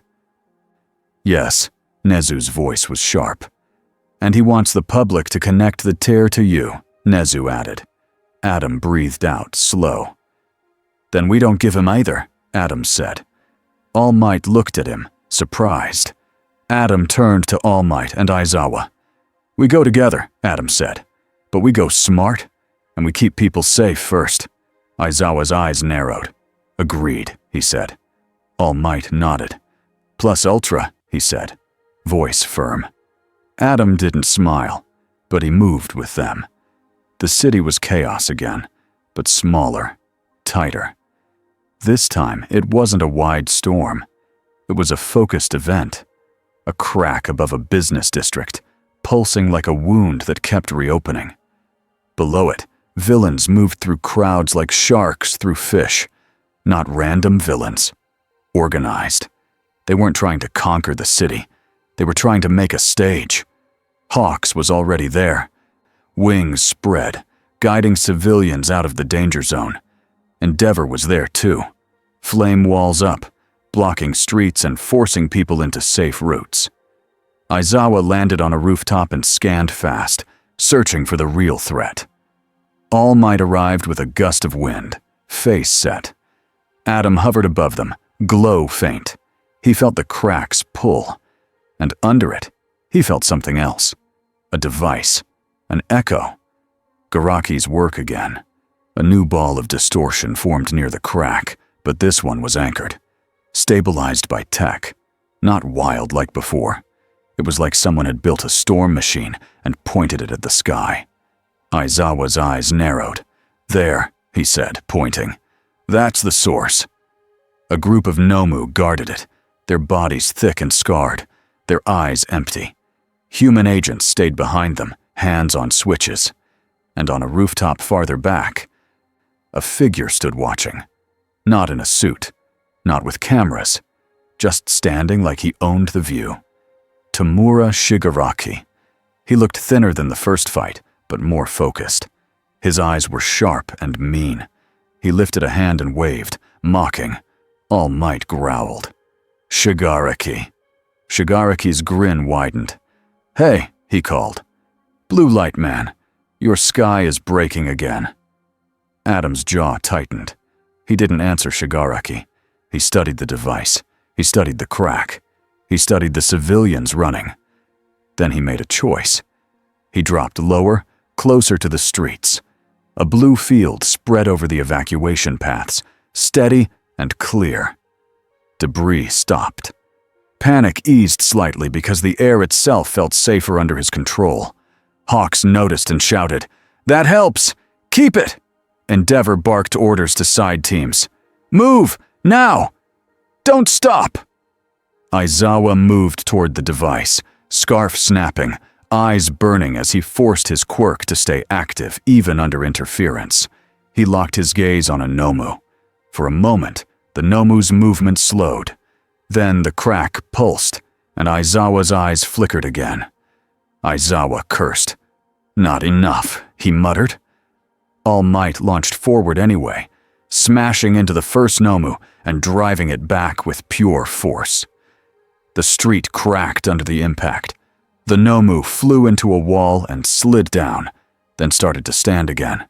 Yes, Nezu's voice was sharp. And he wants the public to connect the tear to you, Nezu added. Adam breathed out, slow. Then we don't give him either, Adam said. All Might looked at him, surprised. Adam turned to All Might and Aizawa. We go together, Adam said, but we go smart, and we keep people safe first. Aizawa's eyes narrowed. Agreed, he said. All Might nodded. Plus ultra, he said, voice firm. Adam didn't smile, but he moved with them. The city was chaos again, but smaller, tighter. This time, it wasn't a wide storm. It was a focused event. A crack above a business district, pulsing like a wound that kept reopening. Below it, villains moved through crowds like sharks through fish. Not random villains. Organized. They weren't trying to conquer the city. They were trying to make a stage. Hawks was already there. Wings spread, guiding civilians out of the danger zone. Endeavor was there too. Flame walls up, blocking streets and forcing people into safe routes. Aizawa landed on a rooftop and scanned fast, searching for the real threat. All Might arrived with a gust of wind, face set. Adam hovered above them, glow faint. He felt the cracks pull, and under it, he felt something else. A device, an echo. Garaki's work again. A new ball of distortion formed near the crack, but this one was anchored. Stabilized by tech, not wild like before. It was like someone had built a storm machine and pointed it at the sky. Aizawa's eyes narrowed. There, he said, pointing. That's the source. A group of Nomu guarded it, their bodies thick and scarred, their eyes empty. Human agents stayed behind them, hands on switches. And on a rooftop farther back, a figure stood watching. Not in a suit, not with cameras, just standing like he owned the view. Tamura Shigaraki. He looked thinner than the first fight, but more focused. His eyes were sharp and mean. He lifted a hand and waved, mocking. All Might growled. Shigaraki. Shigaraki's grin widened. Hey, he called. Blue Light Man, your sky is breaking again. Adam's jaw tightened. He didn't answer Shigaraki. He studied the device. He studied the crack. He studied the civilians running. Then he made a choice. He dropped lower, closer to the streets. A blue field spread over the evacuation paths, steady and clear. Debris stopped. Panic eased slightly because the air itself felt safer under his control. Hawks noticed and shouted, "That helps! Keep it!" Endeavor barked orders to side teams. "Move! Now! Don't stop!" Aizawa moved toward the device, scarf snapping, eyes burning as he forced his quirk to stay active even under interference. He locked his gaze on a Nomu. For a moment, the Nomu's movement slowed. Then the crack pulsed, and Aizawa's eyes flickered again. Aizawa cursed. "Not enough," he muttered. All Might launched forward anyway, smashing into the first Nomu and driving it back with pure force. The street cracked under the impact. The Nomu flew into a wall and slid down, then started to stand again.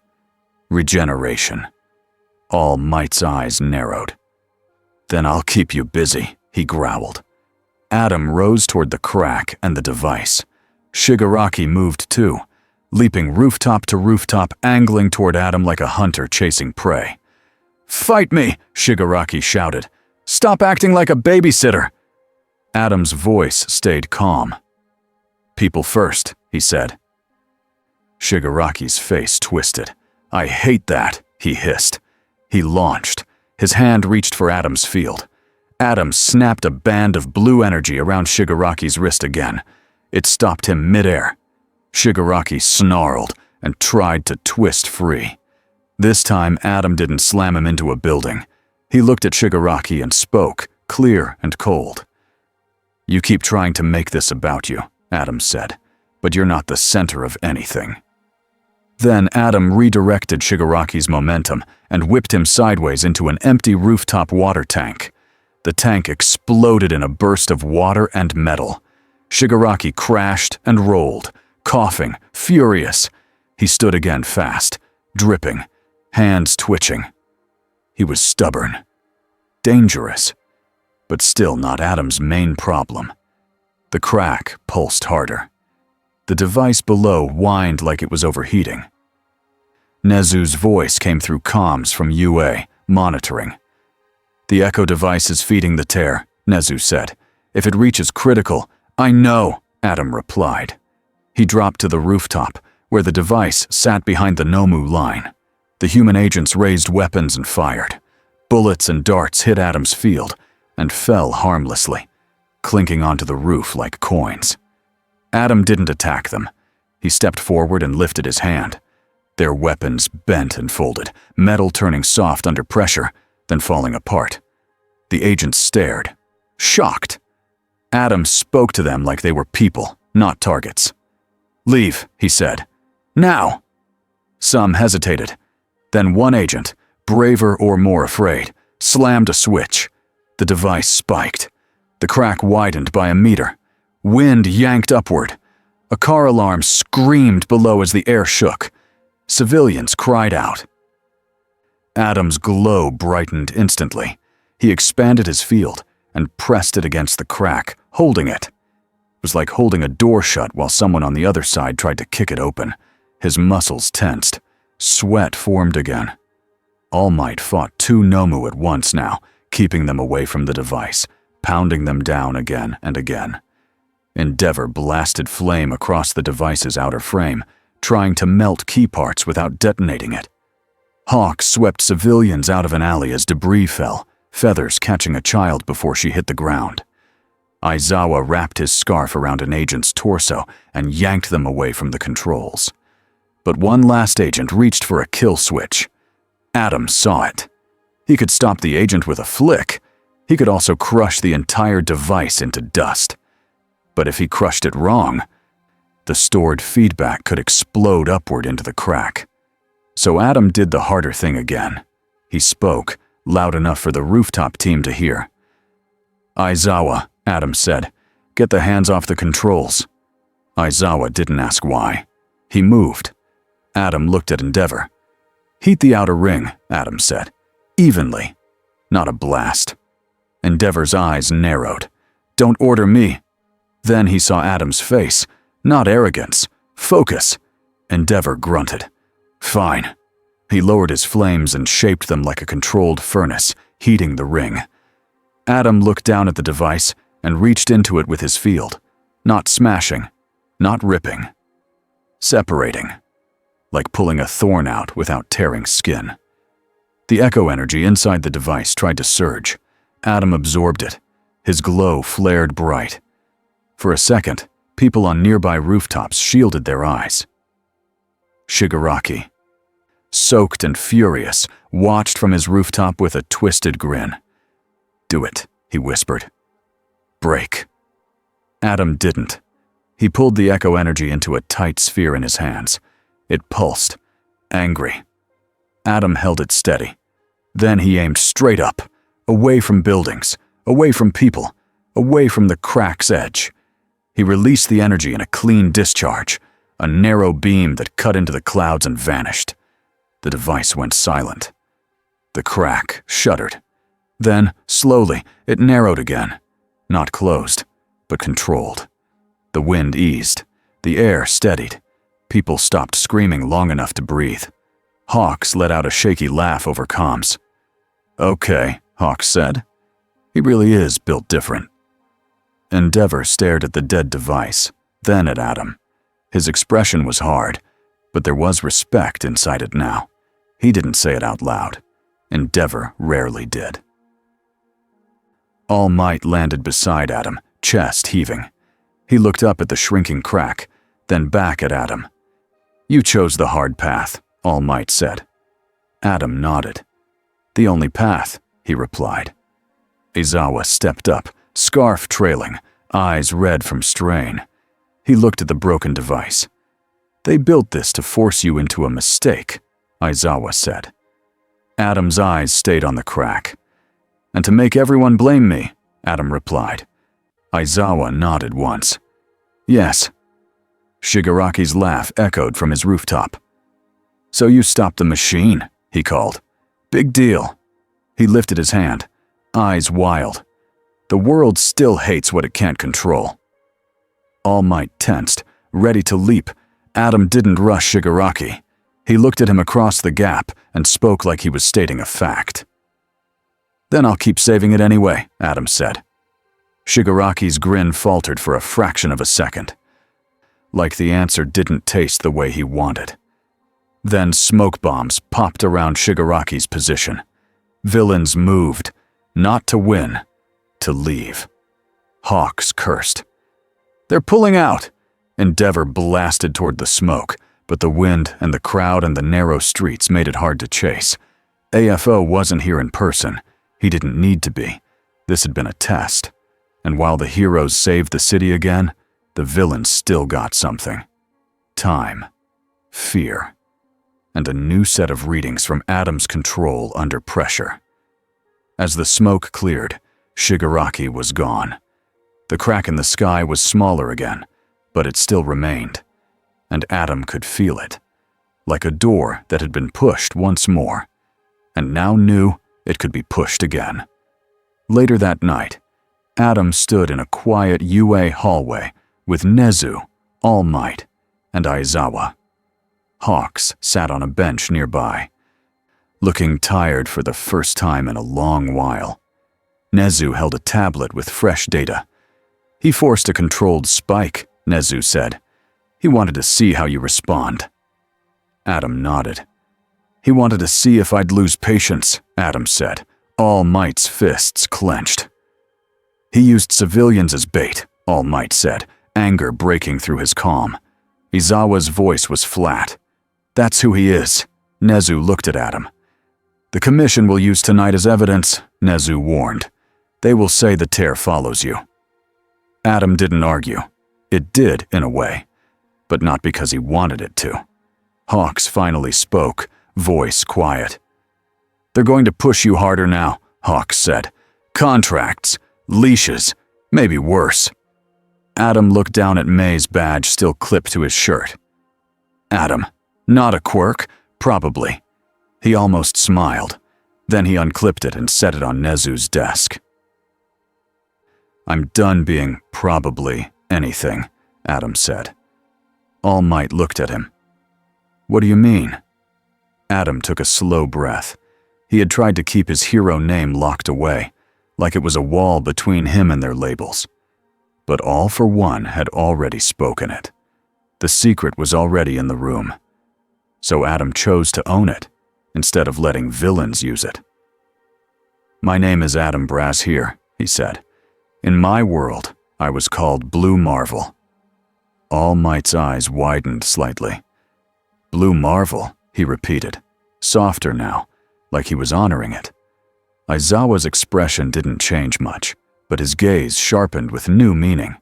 Regeneration. All Might's eyes narrowed. "Then I'll keep you busy," he growled. Adam rose toward the crack and the device. Shigaraki moved too, leaping rooftop to rooftop, angling toward Adam like a hunter chasing prey. "Fight me!" Shigaraki shouted. "Stop acting like a babysitter!" Adam's voice stayed calm. "People first," he said. Shigaraki's face twisted. "I hate that," he hissed. He launched. His hand reached for Adam's field. Adam snapped a band of blue energy around Shigaraki's wrist again. It stopped him midair. Shigaraki snarled and tried to twist free. This time, Adam didn't slam him into a building. He looked at Shigaraki and spoke, clear and cold. "You keep trying to make this about you," Adam said, "but you're not the center of anything." Then Adam redirected Shigaraki's momentum and whipped him sideways into an empty rooftop water tank. The tank exploded in a burst of water and metal. Shigaraki crashed and rolled, coughing, furious. He stood again fast, dripping, hands twitching. He was stubborn, dangerous, but still not Adam's main problem. The crack pulsed harder. The device below whined like it was overheating. Nezu's voice came through comms from UA, monitoring. "The echo device is feeding the tear," Nezu said. "If it reaches critical—" "I know," Adam replied. He dropped to the rooftop, where the device sat behind the Nomu line. The human agents raised weapons and fired. Bullets and darts hit Adam's field and fell harmlessly, clinking onto the roof like coins. Adam didn't attack them. He stepped forward and lifted his hand. Their weapons bent and folded, metal turning soft under pressure, then falling apart. The agents stared, shocked. Adam spoke to them like they were people, not targets. "Leave," he said. "Now!" Some hesitated. Then one agent, braver or more afraid, slammed a switch. The device spiked. The crack widened by a meter. Wind yanked upward. A car alarm screamed below as the air shook. Civilians cried out. Adam's glow brightened instantly. He expanded his field and pressed it against the crack, holding it. It was like holding a door shut while someone on the other side tried to kick it open. His muscles tensed. Sweat formed again. All Might fought two Nomu at once now, keeping them away from the device, pounding them down again and again. Endeavor blasted flame across the device's outer frame, trying to melt key parts without detonating it. Hawk swept civilians out of an alley as debris fell, feathers catching a child before she hit the ground. Aizawa wrapped his scarf around an agent's torso and yanked them away from the controls. But one last agent reached for a kill switch. Adam saw it. He could stop the agent with a flick. He could also crush the entire device into dust. But if he crushed it wrong, the stored feedback could explode upward into the crack. So Adam did the harder thing again. He spoke, loud enough for the rooftop team to hear. "Aizawa," Adam said, "get the hands off the controls." Aizawa didn't ask why. He moved. Adam looked at Endeavor. "Heat the outer ring," Adam said. "Evenly. Not a blast." Endeavor's eyes narrowed. "Don't order me." Then he saw Adam's face. Not arrogance. Focus. Endeavor grunted. "Fine." He lowered his flames and shaped them like a controlled furnace, heating the ring. Adam looked down at the device and reached into it with his field. Not smashing. Not ripping. Separating. Like pulling a thorn out without tearing skin. The echo energy inside the device tried to surge. Adam absorbed it. His glow flared bright. For a second, people on nearby rooftops shielded their eyes. Shigaraki, soaked and furious, watched from his rooftop with a twisted grin. "Do it," he whispered. "Break." Adam didn't. He pulled the echo energy into a tight sphere in his hands. It pulsed, angry. Adam held it steady. Then he aimed straight up, away from buildings, away from people, away from the crack's edge. He released the energy in a clean discharge, a narrow beam that cut into the clouds and vanished. The device went silent. The crack shuddered. Then, slowly, it narrowed again. Not closed, but controlled. The wind eased. The air steadied. People stopped screaming long enough to breathe. Hawks let out a shaky laugh over comms. "Okay," Hawks said. "He really is built different." Endeavor stared at the dead device, then at Adam. His expression was hard, but there was respect inside it now. He didn't say it out loud. Endeavor rarely did. All Might landed beside Adam, chest heaving. He looked up at the shrinking crack, then back at Adam. "You chose the hard path," All Might said. Adam nodded. "The only path," he replied. Aizawa stepped up, scarf trailing, eyes red from strain. He looked at the broken device. "They built this to force you into a mistake," Aizawa said. Adam's eyes stayed on the crack. "And to make everyone blame me," Adam replied. Aizawa nodded once. "Yes." Shigaraki's laugh echoed from his rooftop. "So you stopped the machine," he called. "Big deal." He lifted his hand, eyes wild. The world still hates what it can't control. All Might tensed, ready to leap. Adam didn't rush Shigaraki. He looked at him across the gap and spoke like he was stating a fact. "Then I'll keep saving it anyway," Adam said. Shigaraki's grin faltered for a fraction of a second, like the answer didn't taste the way he wanted. Then smoke bombs popped around Shigaraki's position. Villains moved, not to win, to leave. Hawks cursed. "They're pulling out!" Endeavor blasted toward the smoke, but the wind and the crowd and the narrow streets made it hard to chase. AFO wasn't here in person. He didn't need to be. This had been a test. And while the heroes saved the city again, the villains still got something. Time. Fear. And a new set of readings from Adam's control under pressure. As the smoke cleared, Shigaraki was gone. The crack in the sky was smaller again, but it still remained. And Adam could feel it, like a door that had been pushed once more, and now knew it could be pushed again. Later that night, Adam stood in a quiet UA hallway with Nezu, All Might, and Aizawa. Hawks sat on a bench nearby, looking tired for the first time in a long while. Nezu held a tablet with fresh data. "He forced a controlled spike," Nezu said. "He wanted to see how you respond." Adam nodded. "He wanted to see if I'd lose patience," Adam said. All Might's fists clenched. "He used civilians as bait," All Might said, anger breaking through his calm. Izawa's voice was flat. "That's who he is." Nezu looked at Adam. "The commission will use tonight as evidence," Nezu warned. "They will say the tear follows you." Adam didn't argue. It did, in a way, but not because he wanted it to. Hawks finally spoke, voice quiet. "They're going to push you harder now," Hawks said. "Contracts, leashes, maybe worse." Adam looked down at May's badge still clipped to his shirt. Adam, not a quirk, probably. He almost smiled. Then he unclipped it and set it on Nezu's desk. "I'm done being probably anything," Adam said. All Might looked at him. "What do you mean?" Adam took a slow breath. He had tried to keep his hero name locked away, like it was a wall between him and their labels. But All for One had already spoken it. The secret was already in the room. So Adam chose to own it, instead of letting villains use it. "My name is Adam Brass here," he said. "In my world, I was called Blue Marvel." All Might's eyes widened slightly. "Blue Marvel," he repeated, softer now, like he was honoring it. Aizawa's expression didn't change much, but his gaze sharpened with new meaning.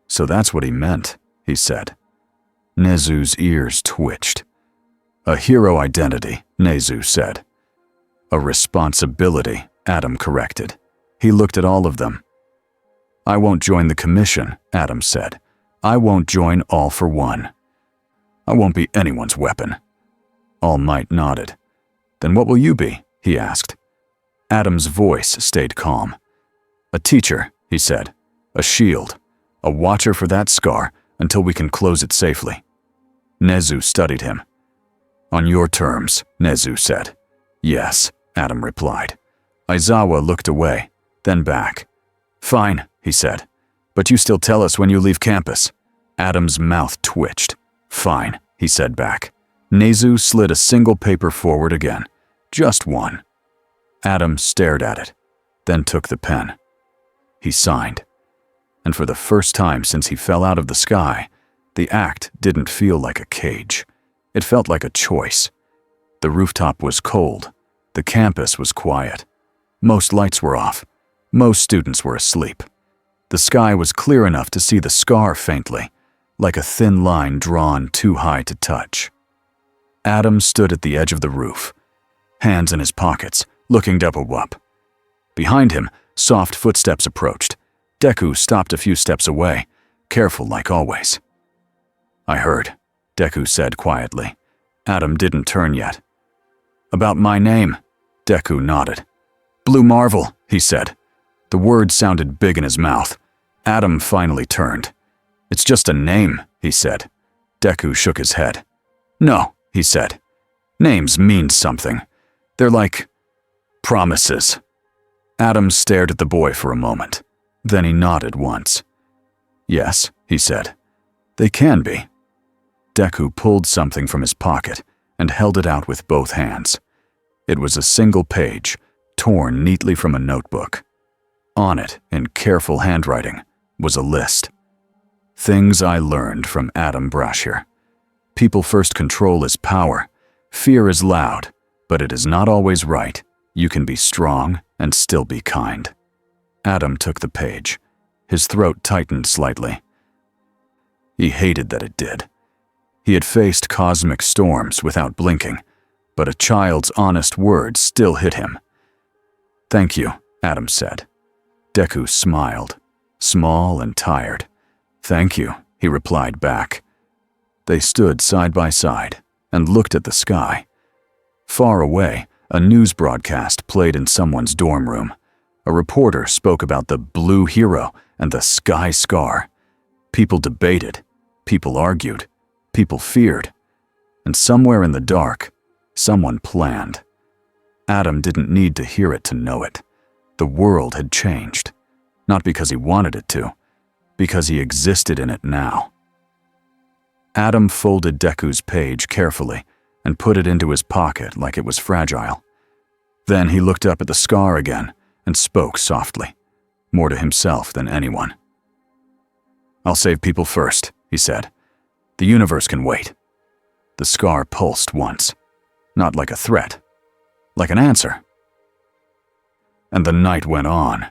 "So that's what he meant," he said. Nezu's ears twitched. "A hero identity," Nezu said. "A responsibility," Adam corrected. He looked at all of them. "I won't join the commission," Adam said. "I won't join All for One. I won't be anyone's weapon." All Might nodded. "Then what will you be?" he asked. Adam's voice stayed calm. "A teacher," he said. "A shield. A watcher for that scar until we can close it safely." Nezu studied him. "On your terms," Nezu said. "Yes," Adam replied. Aizawa looked away, then back. "Fine," he said. "But you still tell us when you leave campus." Adam's mouth twitched. "Fine," he said back. Nezu slid a single paper forward again. Just one. Adam stared at it, then took the pen. He signed. And for the first time since he fell out of the sky, the act didn't feel like a cage. It felt like a choice. The rooftop was cold. The campus was quiet. Most lights were off. Most students were asleep. The sky was clear enough to see the scar faintly, like a thin line drawn too high to touch. Adam stood at the edge of the roof, hands in his pockets, looking up. Behind him, soft footsteps approached. Deku stopped a few steps away, careful like always. "I heard," Deku said quietly. Adam didn't turn yet. About my name, Deku nodded. Blue Marvel, he said. The word sounded big in his mouth. Adam finally turned. It's just a name, he said. Deku shook his head. No, he said. Names mean something. They're like promises. Adam stared at the boy for a moment. Then he nodded once. Yes, he said. They can be. Deku pulled something from his pocket and held it out with both hands. It was a single page, torn neatly from a notebook. On it, in careful handwriting, was a list. Things I learned from Adam Brashear. People first control is power. Fear is loud, but it is not always right. You can be strong and still be kind. Adam took the page. His throat tightened slightly. He hated that it did. He had faced cosmic storms without blinking, but a child's honest words still hit him. Thank you, Adam said. Deku smiled, small and tired. Thank you, he replied back. They stood side by side and looked at the sky. Far away, a news broadcast played in someone's dorm room. A reporter spoke about the blue hero and the sky scar. People debated, people argued, people feared. And somewhere in the dark, someone planned. Adam didn't need to hear it to know it. The world had changed. Not because he wanted it to, because he existed in it now. Adam folded Deku's page carefully and put it into his pocket like it was fragile. Then he looked up at the scar again and spoke softly, more to himself than anyone. I'll save people first, he said. The universe can wait. The scar pulsed once, not like a threat, like an answer. And the night went on.